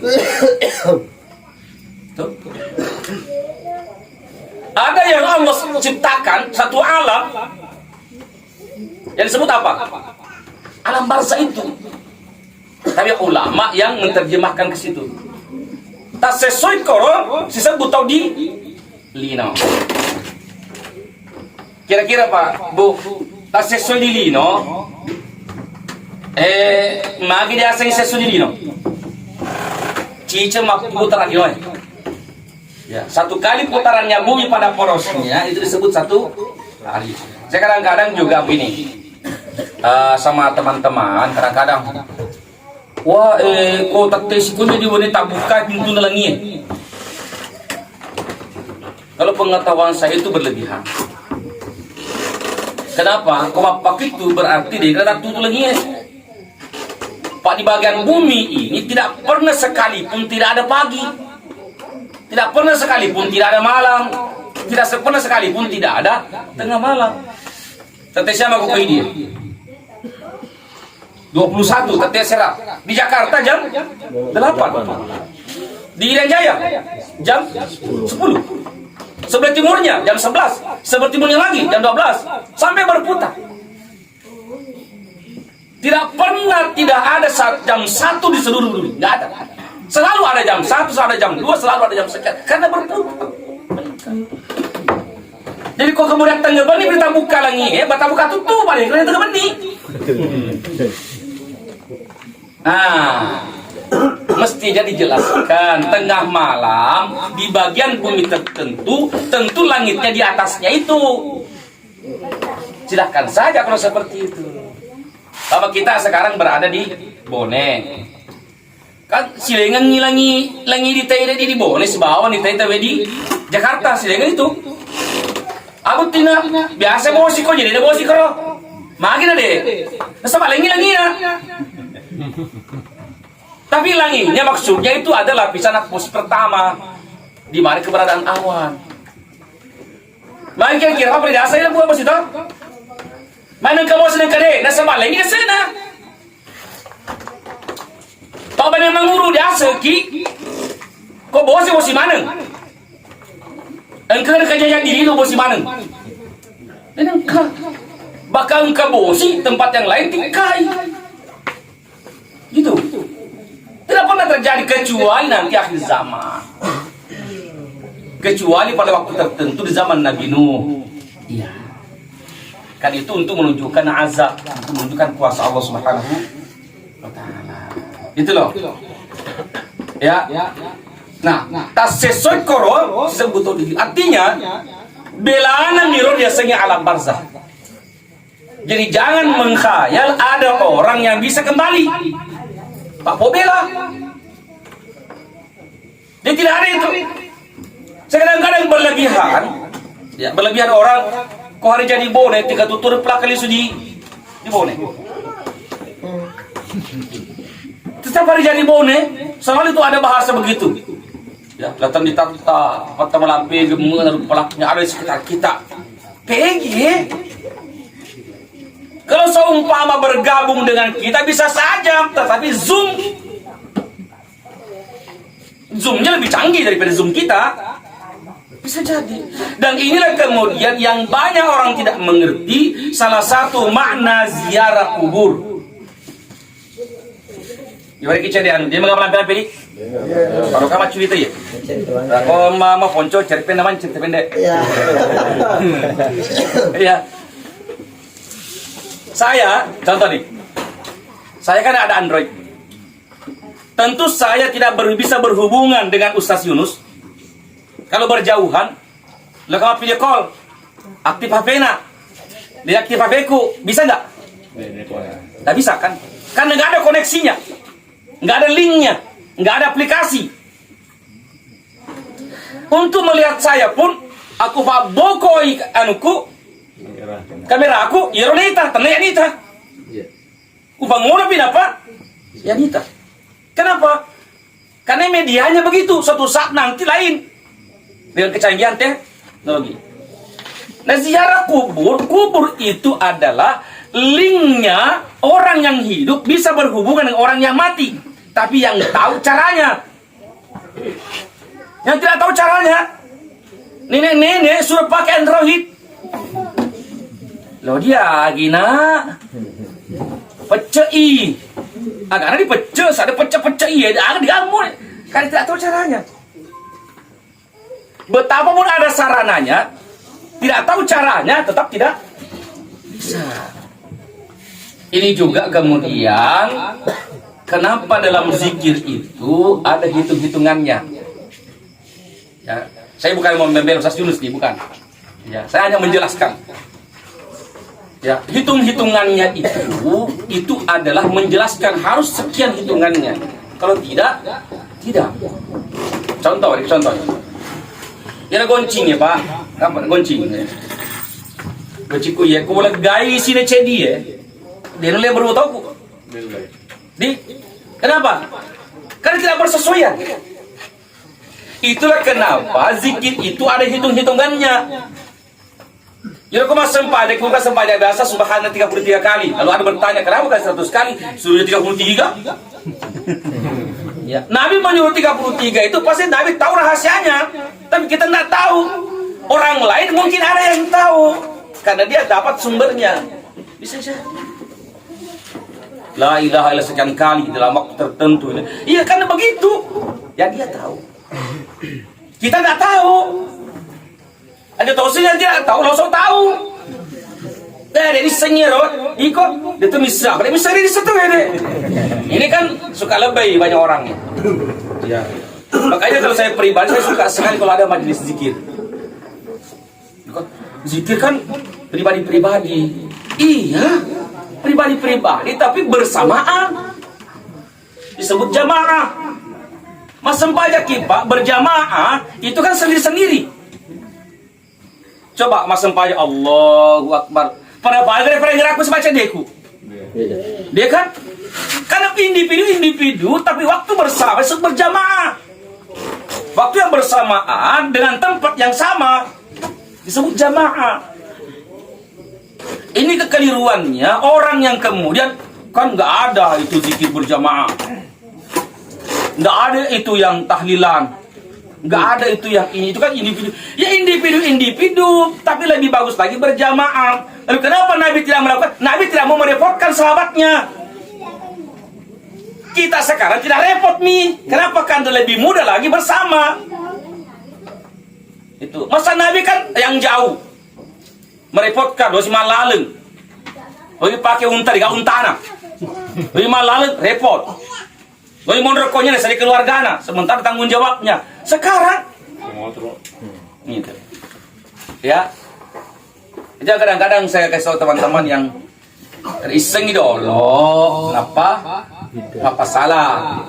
Tuh. Ada yang Allah ciptakan satu alam yang disebut apa? Alam barzah itu. Tapi ulama yang menerjemahkan ke situ. Tak sesuai koron disebut tau di lino. Kira-kira Pak Bu, tak sesuai di lino. Magi dia asing sesuai di lino. Cice mak putar lagi ya, satu kali putarannya bumi pada porosnya itu disebut satu hari. Saya kadang-kadang juga begini sama teman-teman, kadang-kadang wah, kau tak tesikunya di wanita buka pintu nelangi. Kalau pengetahuan saya itu berlebihan. Kenapa? Kau mapak itu berarti dia tak tutup lagi. Pak, di bagian bumi ini tidak pernah sekalipun tidak ada pagi, tidak pernah sekalipun tidak ada malam, tidak pernah sekalipun tidak ada tengah malam. Tetesnya mau kau dia. 21 terserah. Di Jakarta jam 8. Di Irian Jaya jam 10. Sebelah timurnya jam 11. Sebelah timurnya lagi jam 12. Sampai berputar. Tidak pernah tidak ada jam 1 di seluruh dunia. Tidak ada. Selalu ada jam 1, selalu ada jam 2, selalu ada jam sekian. Karena berputar. Jadi kok kemudian tengah bani berita buka lagi, bata buka tutup balik karena tengah bani. Nah, mesti jadi jelaskan tengah malam di bagian bumi tertentu, tentu langitnya di atasnya itu. Silahkan saja kalau seperti itu. Kalau kita sekarang berada di Bone, kan silengan ngilangi di Taire di Bone, sebawah di Taire di Jakarta silengan itu. Aku tina biasa bosi kok jadi bosi kok. Makin ada. Sama lengi ya. Tapi langinya maksudnya itu adalah lapisan atmosfer pertama di mana keberadaan awan. Main kira-kira apa tidak saya buat apa sih toh? Main kamu senang kade, nasa malang ini sana. Tahu banyak menguru dia seki. Kok bosi mana? Engkau kerja diri lu bosi mana? Dan engkau bakal engkau bosi tempat yang lain tingkai. Gitu. Tidak pernah terjadi kecuali nanti akhir zaman. kecuali pada waktu tertentu di zaman Nabi Nuh. Iya. Kan itu untuk menunjukkan azab, untuk menunjukkan kuasa Allah Subhanahu wa taala. Itu loh. Ya. Nah, tas sesuai koro disebut diri. Artinya belana miro biasanya alam barzah. Jadi jangan mengkhayal ada orang yang bisa kembali. Pak Pobela. Dia tidak ada itu. Kadang-kadang berlebihan. Ya, berlebihan orang kok hari jadi bone tiga tutur pelakali sudi di bone. Setiap hari jadi bone, selalu itu ada bahasa begitu. Ya, datang di tata, mata melampai, gemer, pelaknya ada di sekitar kita. PG. Kalau seumpama bergabung dengan kita bisa saja, tetapi Zoom-nya lebih canggih daripada Zoom kita. Bisa jadi. Dan inilah kemudian yang banyak orang tidak mengerti salah satu makna ziarah kubur. Gimana kita dia mengambil pilih? Kalau kamu cerita ya. Kalau mau ponco cerpen namanya cerita pendek. Iya. Saya, contoh nih, saya kan ada Android. Tentu saya tidak bisa berhubungan dengan Ustaz Yunus. Kalau berjauhan, lo kamu video call, aktif HP-nya, dia aktif HP-ku, bisa nggak? Nggak bisa kan? Karena nggak ada koneksinya, nggak ada linknya, nggak ada aplikasi. Untuk melihat saya pun, aku bokoi anuku, kamera aku, Yeronita, tanah Yanita. Ubangun apa? Yanita. Kenapa? Karena medianya begitu. Suatu saat nanti lain dengan kecanggihan teknologi. Nah, ziarah kubur itu adalah linknya orang yang hidup bisa berhubungan dengan orang yang mati. Tapi yang tahu caranya, yang tidak tahu caranya, nenek-nenek sudah pakai Android. Loh dia gina pecei agak ada dipecah, ada pecah-pecah ada diamun karena tidak tahu caranya. Betapapun ada sarananya, tidak tahu caranya tetap tidak bisa. Ini juga kemudian kenapa dalam zikir itu ada hitung-hitungannya. Ya, saya bukan mau membela Ustaz Yunus nih, bukan. Ya, saya hanya menjelaskan. Ya, hitung-hitungannya itu adalah menjelaskan harus sekian hitungannya. Kalau tidak. Contoh. Ya goncing ya Pak. Apa goncing? Gonciku ya, ko wala gay sine cedi ya. Dia nilai baru tahu ku. Kenapa? Karena tidak bersesuaian. Itulah kenapa zikir itu ada hitung-hitungannya. Ya aku mas sempat biasa subhanallah 33 kali. Lalu ada bertanya kenapa kan 100 kali? Sudah 33? Ya, Nabi menyuruh 33 itu pasti Nabi tahu rahasianya. Tapi kita tidak tahu. Orang lain mungkin ada yang tahu karena dia dapat sumbernya. Bisa saja. La ilaha illallah sekian kali dalam waktu tertentu. Iya karena begitu. Ya dia tahu. Kita tidak tahu. Ada tausinya dia tahu, langsung tahu. Dari senyero, ikut, dia tuh misal, pada misal di situ ya deh. Ini kan suka lebay banyak orang. Ya. Makanya kalau saya pribadi saya suka sekali kalau ada majelis zikir. Zikir kan pribadi-pribadi. Iya, pribadi-pribadi tapi bersamaan. Disebut jamaah. Mas sempajak kipak berjamaah itu kan sendiri-sendiri. Coba mas sempajak Allahu Akbar. Pada pada ngeraku semacam deku. Dia kan karena individu tapi waktu bersama disebut berjamaah. Waktu yang bersamaan dengan tempat yang sama disebut jamaah. Ini kekeliruannya orang yang kemudian kan nggak ada itu zikir berjamaah. Nggak ada itu yang tahlilan, nggak ada itu yang ini, itu kan individu. Ya individu, tapi lebih bagus lagi berjamaah. Lalu kenapa Nabi tidak melakukan? Nabi tidak mau merepotkan sahabatnya. Kita sekarang tidak repot nih. Kenapa? Kan lebih mudah lagi bersama. Itu masa Nabi kan yang jauh, merepotkan, dosi malaleng. Bagi pakai unta di untana, bagi malaleng repot. Bagi mondrokonya dari keluargana, sementara tanggung jawabnya. Sekarang, gitu. Ya, itu kadang-kadang saya kasih tahu teman-teman yang iseng dulu, apa salah?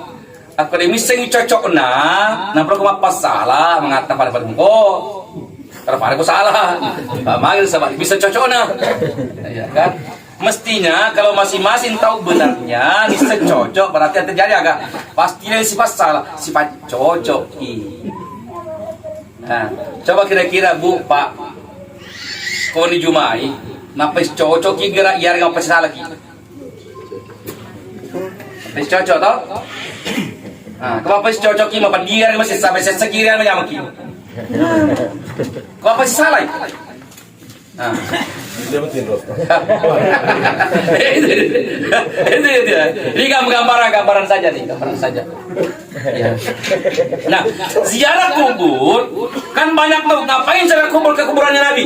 Akademiseng cocok kenapa apa salah mengatakan pada terpaksa salah, manggil sama bisa cocok ya kan? Mestinya kalau masing-masing tahu benarnya, bisa cocok berarti yang terjadi agak pastinya sifat salah, sifat cocok. Nah, coba kira-kira Bu, Pak, kalau di Jumai, napis cocok kira iya nggak salah lagi. Napis cocok toh? Nah, kenapa sih cocok ini mapan dia masih sampai sekirian menyamuk ini? Kenapa sih salah? Nah, itu. Ini gambaran saja nih, gambaran saja. Ya. Nah, ziarah kubur kan banyak loh. Ngapain ziarah kubur ke kuburannya Nabi?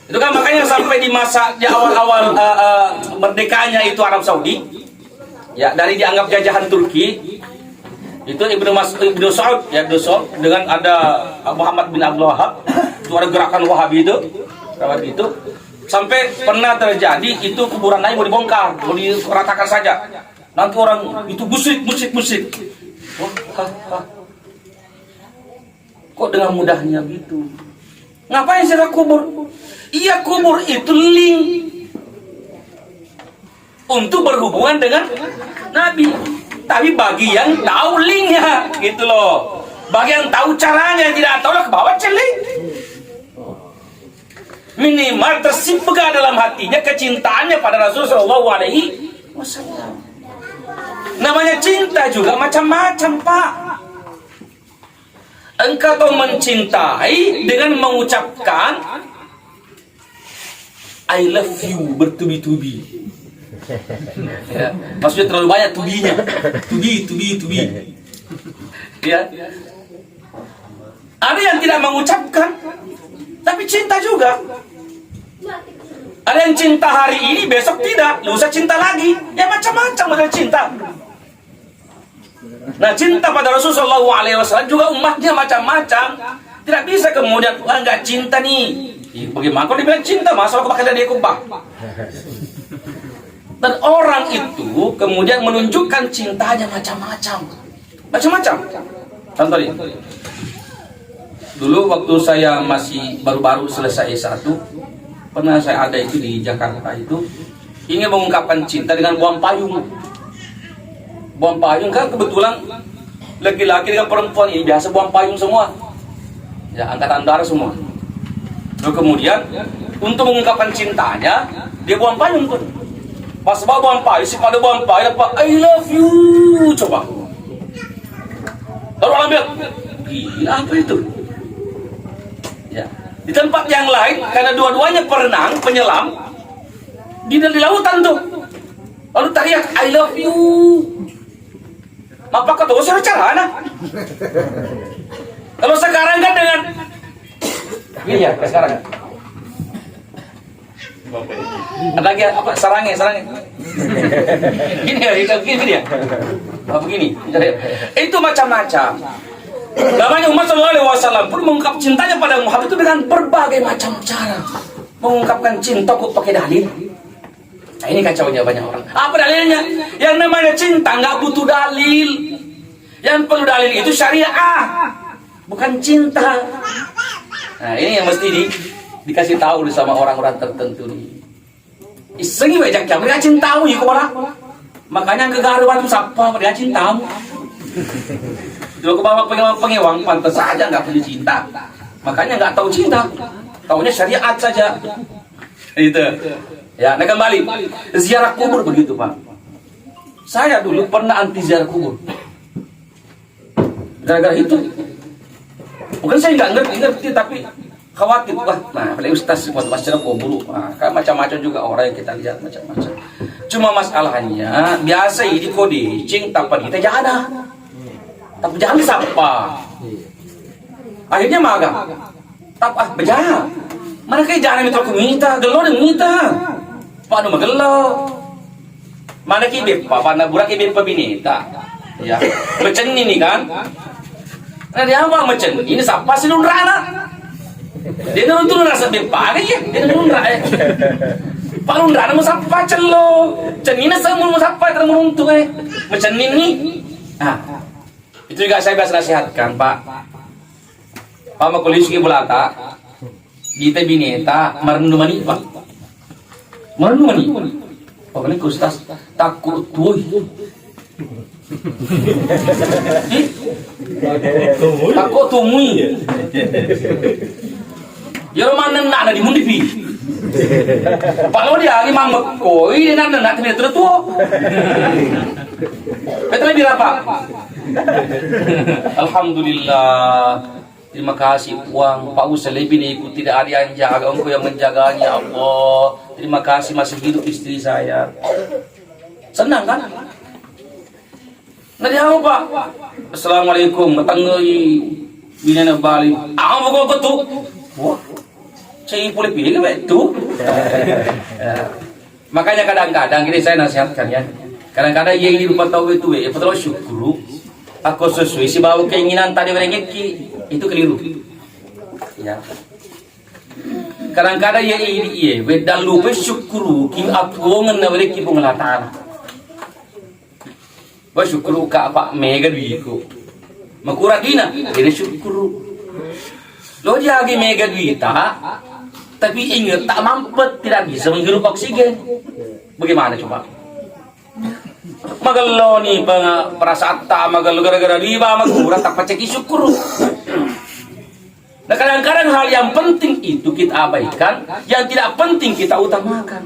Itu kan makanya sampai di masa di awal-awal merdekanya itu Arab Saudi, ya dari dianggap jajahan Turki. Itu Ibnu Saud dengan ada Muhammad bin Abdul Wahab, itu ada gerakan Wahabi itu sampai pernah terjadi itu kuburan Nabi mau dibongkar, mau diratakan saja. Nanti orang itu musik. Kok dengan mudahnya gitu? Ngapain ziarah kubur? Iya, kubur itu link untuk berhubungan dengan Nabi. Tapi bagi yang tahu linknya, gitu loh. Bagi yang tahu caranya, tidak tahu lah ke bawah celik. Minimal tersimpan dalam hatinya kecintaannya pada Rasulullah SAW. Namanya cinta juga macam-macam, Pak. Engkau tahu mencintai dengan mengucapkan I love you bertubi-tubi. Ya, maksudnya terlalu banyak tubinya, tubi. Ya, ada yang tidak mengucapkan, tapi cinta juga. Ada yang cinta hari ini, besok tidak, lusa cinta lagi. Ya macam-macam model cinta. Nah, cinta pada Rasulullah SAW juga umatnya macam-macam. Tidak bisa kemudian enggak cinta nih. Bagaimana kalau dibilang cinta, masalah aku pakai dia kubah. Dan orang itu kemudian menunjukkan cintanya macam-macam. Contoh ini. Dulu waktu saya masih baru-baru selesai S1, pernah saya ada itu di Jakarta itu, ingin mengungkapkan cinta dengan buang payung. Buang payung kan kebetulan laki-laki dengan perempuan ini biasa buang payung semua. Ya, angkatan darat semua. Lalu kemudian untuk mengungkapkan cintanya, dia buang payung tuh. Pas bawa buang payung, si pada buang payung apa? I love you, coba. Lalu orang bilang, gila apa itu? Ya, di tempat yang lain karena dua-duanya penyelam di lautan tuh. Lalu teriak I love you. Apa kata usah carana? Kalau sekarang kan dengan gini ya, sekarang. Ada lagi apa sarangnya. Gini ya. Apa begini? Itu macam-macam. Namanya Muhammad SAW pun mengungkap cintanya pada Muhammad itu dengan berbagai macam cara. Mengungkapkan cinta kok pakai dalil. Nah, ini kacaunya banyak orang. Apa dalilnya? Yang namanya cinta nggak butuh dalil. Yang perlu dalil itu syariah, bukan cinta. Nah, ini yang mesti dikasih tahu sama orang-orang tertentu nih. Isengi wajak jam dia cintamu ya kepala. Makanya kegaruan itu siapa dia cintamu. Dulu ke bawah pengewang pantas saja nggak punya cinta. Makanya nggak tahu cinta. Taunya syariat saja. Itu. Ya, nah kembali ziarah kubur begitu, Pak. Saya dulu pernah anti ziarah kubur. Gara-gara itu. Bukan saya nggak ngerti tapi khawatir, wah, nah apalagi ustaz buat masyarakat kubur, kan macam-macam juga orang yang kita lihat macam-macam. Cuma masalahnya biasa ini kode cing tanpa kita jangan, tapi jangan siapa. Akhirnya magang. Beja. Mana kayak jangan mitro kumita, gelo dan ngita. Paano magelo? Mana kayak bepa, paano burak kayak bepa binita. Ya, macam ini kan? Nah dia apa macam? Ini siapa sih lundrana? Dia nonton rasa bepa ya, dia nunra. Pak lundrana mau siapa celo? Cenina semua mau siapa termuntung macam ini. Ah, itu juga saya bahas nasihatkan Pak. Pak makulis ke bulata, kita bineta merendu mani Pak. Merendu mani. Pokoknya kustas takut tuh. Takut tumui. Ya mana nak di mundi pi. Kalau dia lagi mambek koi dia nak tidak tertua. Betul lebih apa? Alhamdulillah. Terima kasih uang Pak Usalebi ini tidak ada yang jaga, engkau yang menjaganya Allah. Terima kasih masih hidup istri saya. Senang kan? Nah dia apa Pak? Assalamualaikum. Matanggai binana Bali. Aku mau betul. Wah, saya boleh pilih itu. Makanya kadang-kadang ini saya nasihatkan ya. Kadang-kadang yang hidup tahu itu betul syukur. Aku sesuai si bawa keinginan tadi merengeki itu keliru. Ya. Kadang-kadang ya ini dan lupa syukur ki atuangan na mereka pengelatan. Bersyukur ka apa mega duitku. Makuradina ini syukur. Lo jagi mega duita, tapi ingat tak mampet tidak bisa menghirup oksigen. Bagaimana coba? Magalo ni perasaan tak magalo gara-gara riba magurang tak paceki syukur. Nah kadang-kadang hal yang penting itu kita abaikan, yang tidak penting kita utamakan.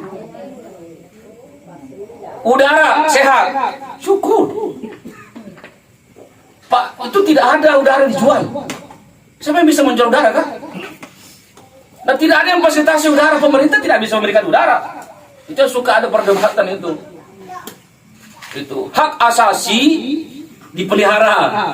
Udara sehat, syukur. Pak, itu tidak ada udara dijual. Siapa yang bisa menjual udara kan? Nah tidak ada yang fasilitasi udara, pemerintah tidak bisa memberikan udara. Itu suka ada perdebatan itu. Itu hak asasi dipelihara,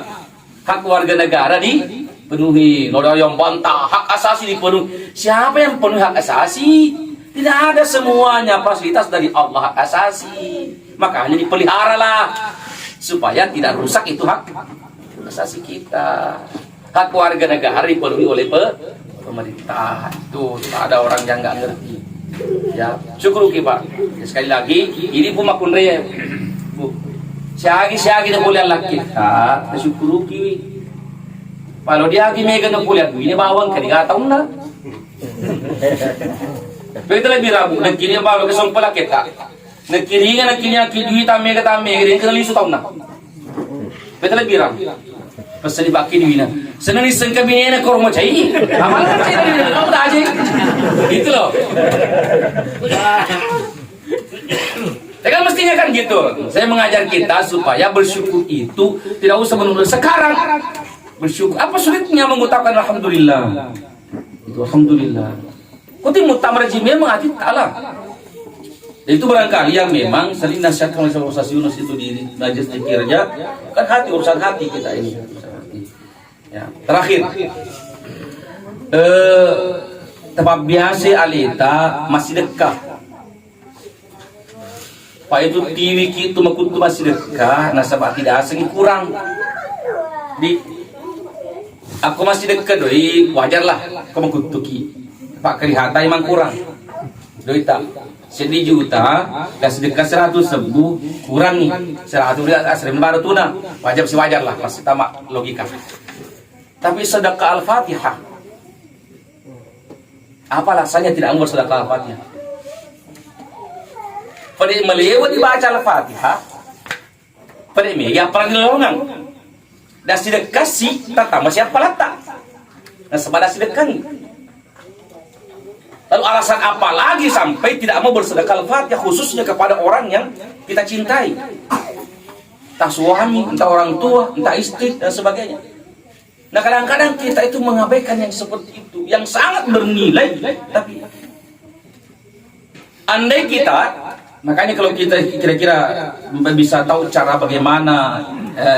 hak warga negara dipenuhi. Noda yang bantah hak asasi dipenuhi. Siapa yang penuhi hak asasi? Tidak ada, semuanya fasilitas dari Allah hak asasi. Makanya dipeliharalah supaya tidak rusak itu hak asasi kita. Hak warga negara dipenuhi oleh pemerintah. Itu tak ada orang yang nggak ngerti. Ya, syukur Pak. Ya, sekali lagi ini pun makun raya. Bu, siagi na boleh laki kita, syukur ki. Kalau dia lagi mega na boleh ini bawang ka diga taon na. Betul lebih rabu, nagkini bawang ka song pala kita. Nagkini duit mega rin ka lisu taon na. Betul lebih rabu. Pasal baki duit na. Senang iseng kabine na kormo cai. Amal ka cai na kau dah aja. Gitu loh. Ya kan mestinya kan gitu. Saya mengajar kita supaya bersyukur itu tidak usah menunggu sekarang. Bersyukur. Apa sulitnya mengucapkan alhamdulillah? Itu alhamdulillah. Kuti mutamar jimnya mengaji Allah. Itu barangkali yang memang sering nasihatkan oleh Ustaz Yunus itu di majelis zikirnya, kan hati, urusan hati kita ini. Ya, terakhir. Tempat biasa alita masih dekat. Pak itu TV itu makutu masih dekat, nasabah tidak asing kurang. Aku masih dekat doi, wajarlah aku makutu ki. Pak kerihata emang kurang. Doi tak 1 juta, kasih dekat 100 sembuh kurang nih. 100 dia asrem baru tuna. Wajar sih wajarlah, pasti tamak logika. Tapi sedekah Al-Fatihah. Apa alasannya tidak mau sedekah Al-Fatihah? Pada melewati baca Al-Fatihah, pada mega perang lolongan. Dan sedekah sih, tata masih apa letak. Dan sepada sedekah. Lalu alasan apa lagi sampai tidak mau bersedekah Al-Fatihah khususnya kepada orang yang kita cintai? Entah suami, entah orang tua, entah istri dan sebagainya. Nah kadang-kadang kita itu mengabaikan yang seperti itu, yang sangat bernilai. Tapi andai kita, makanya kalau kita kira-kira bisa tahu cara bagaimana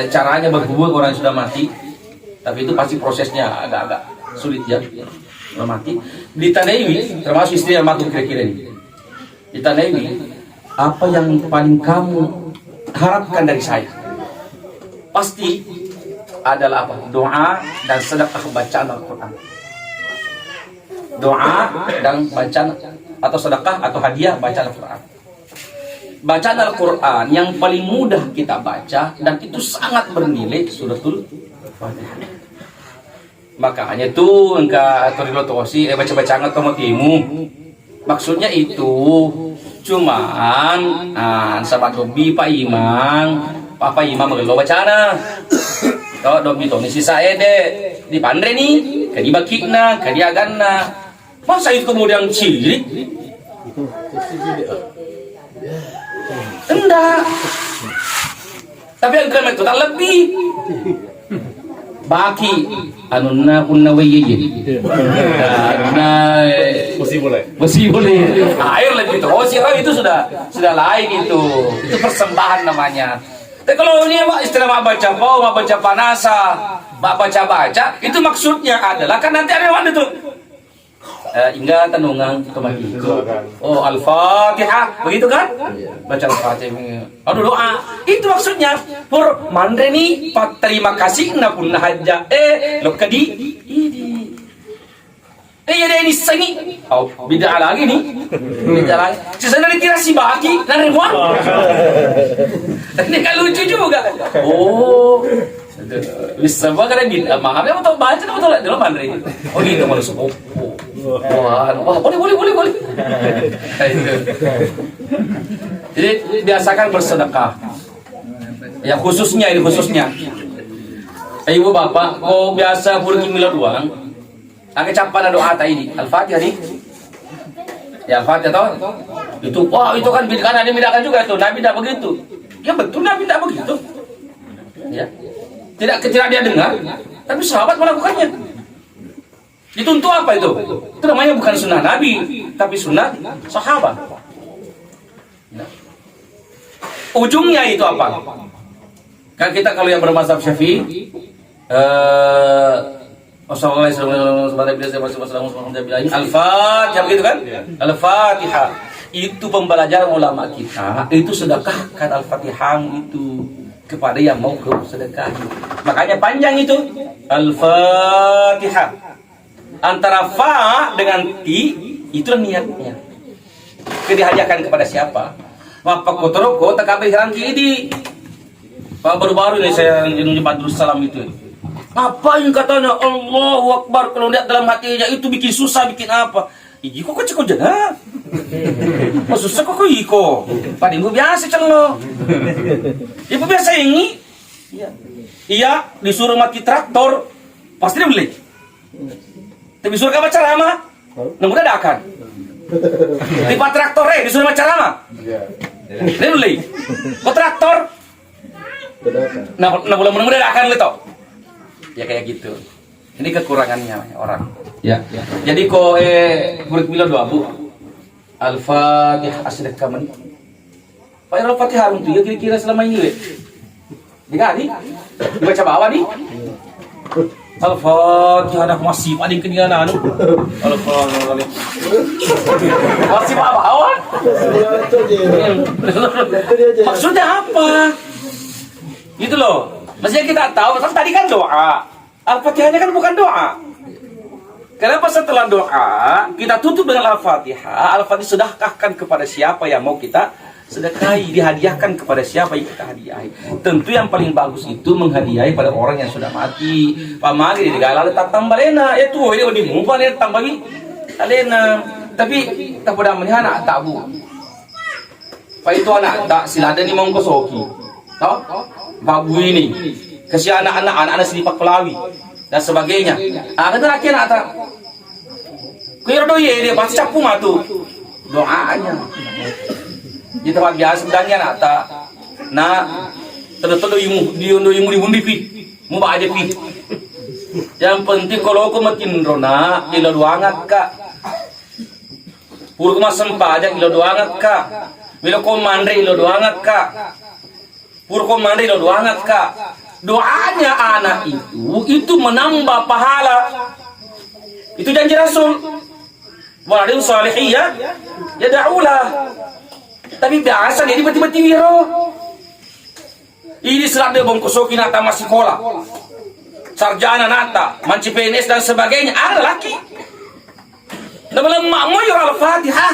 caranya berhubung orang yang sudah mati, Tapi itu pasti prosesnya agak-agak sulit ya. Mati ditandai termasuk istri yang mati kira-kira ini. Ditandai apa yang paling kamu harapkan dari saya? Pasti adalah apa? Doa dan sedekah bacaan Al-Quran. Doa dan bacaan atau sedekah atau hadiah bacaan Al-Quran. Bacaan Al-Quran yang paling mudah kita baca dan itu sangat bernilai suratul Fatihah. Makanya itu engkau torido tosi baca-baca ngat tomotimu. Maksudnya itu cuman sahabat dobi Pak Imang, Papa Imam magalo bacana. Kalau dobi to si saede di pandre nih, kadi bakikna, kadi aganna. Masa itu kemudian cilik? Enggak. Tapi yang kena itu tak lebih. Baki anunna kunna wayyi. Karena masih boleh. Air lebih terus itu sudah lain itu. Itu persembahan namanya. Tapi kalau ini istilah baca panasa, baca, itu maksudnya adalah kan nanti ada mana tuh? Hingga tenungan kemaki. Oh, Al-Fatihah, begitu kan? Baca Al-Fatihah. Aduh doa. Itu maksudnya. Pur mandreni terima kasih na pun haja. Lo kadi ini. Ada ini sangi. Oh, beda lagi nih. Beda lagi. Sesana dikira si baki dan ribuan. Ini kan lucu juga. Oh. Bisa banget beda. Maafnya betul baca betul dalam mandreni. Oh, gitu manusia. Wah, boleh. Jadi biasakan bersedekah. Ya khususnya. Ibu bapak, kau biasa pergi milah uang, angkat capan doa tadi Al-Fatihah nih. Ya Al-Fatihah tahu? Itu itu kan ada bedakan juga tuh. Nabi tidak begitu. Ya betul Nabi tidak begitu. Ya. Tidak dia dengar, tapi sahabat melakukannya. Itu untuk apa itu? Itu namanya bukan sunnah Nabi, tapi sunnah sahabat. Nah. Ujungnya itu apa? Kan kita kalau yang bermazhab Syafi'i, Al-Fatihah begitu kan? Al-Fatihah. Itu pembelajaran ulama kita, itu sedekahkan Al-Fatihah itu kepada yang mau ke sedekah. Makanya panjang itu Al-Fatihah. Antara fa dengan ti itulah niatnya. Dihadiahkan kepada siapa? Bapak Kotoroko tak kabeh rangki ini. Pak baru-baru ini saya di Badrus Salam itu. Apa yang katanya Allahu Akbar kalau lihat dalam hatinya itu bikin susah bikin apa? Iji kok ceko jana. Oh susah kok iko. Pada ibu biasa celo. Ibu biasa ini. Iya disuruh mati traktor pasti dia beli. Tapi disuruh ke ceramah, nunggu dadakan. Di traktor disuruh baca ceramah. Dia beli. Kok traktor? Nah boleh nunggu dadakan gitu. Ya kayak gitu. Ini kekurangannya orang. Ya. Jadi kok berkilo doa bu. Al-Fatihah asydaq kaman. Pak Al-Fatihah itu ya kira-kira selama ini. Dikali dibaca bawah nih. Al-Fatihah dah masih paling ketinggalan anu. Al-Fatihah. Masih bawah. Maksudnya apa? Gitu loh. Maksudnya kita tahu, tadi kan doa. Al-Fatihahnya kan bukan doa. Kenapa setelah doa kita tutup dengan Al-Fatihah? Al-Fatihah sedekahkan kepada siapa yang mau kita sedekahi, dihadiahkan kepada siapa yang kita hadiahi. Tentu yang paling bagus itu menghadiahi pada orang yang sudah mati. Pamagi di galala tak tambalena, itu ini di mumpah ni tambagi alena. Tapi tak pada melihat anak tak bu. Pak itu anak tak silada ni mongko soki. Tahu? Babu ini kasih anak-anak selipak Pelawi dan sebagainya. Kata laki anak tak. Kira doye dia pasti capu matu doanya. Di tempat biasa sedangnya nak tak nak terus imu dibundi pi mu ba aja pi. Yang penting kalau aku makin rona ilo duangat kak pur kuma sempa aja ilo duangat kak bilo komandre ilo duangat kak pur komandre ilo duangat kak doanya anak itu menambah pahala. Itu janji Rasul. Waladun salihin ya da'ulah. Tapi biasa dia tiba-tiba tiwiro. Ini serat dia bongkosoki nata masih sekolah. Sarjana nata, manci PNS dan sebagainya. Ada laki. Dan malam makmu yura al-Fatihah.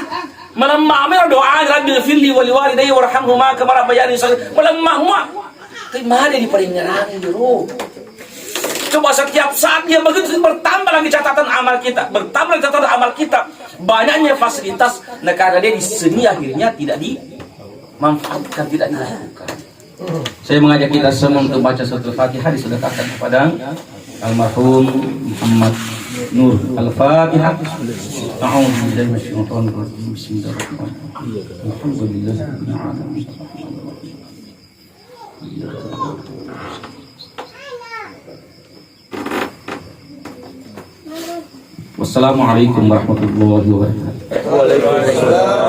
Malam makmu doa Rabbil firli wali walidayya warhamhuma kama rabbayani shaghira. Malam makmu. Tapi mana di peringaran dulu. Coba setiap saat dia begitu bertambah lagi catatan amal kita, bertambah lagi catatan amal kita. Banyaknya fasilitas negara dia di sini akhirnya tidak dimanfaatkan, tidak dilakukan. Saya mengajak kita semua untuk baca suratul Fatihah, disedekahkan kepada almarhum Muhammad Nur. Al-Fatihah. A'udzu billahi minasyaitonir rajim. Bismillahirrahmanirrahim. Alhamdulillahirabbil alamin. Wassalamualaikum warahmatullahi wabarakatuh.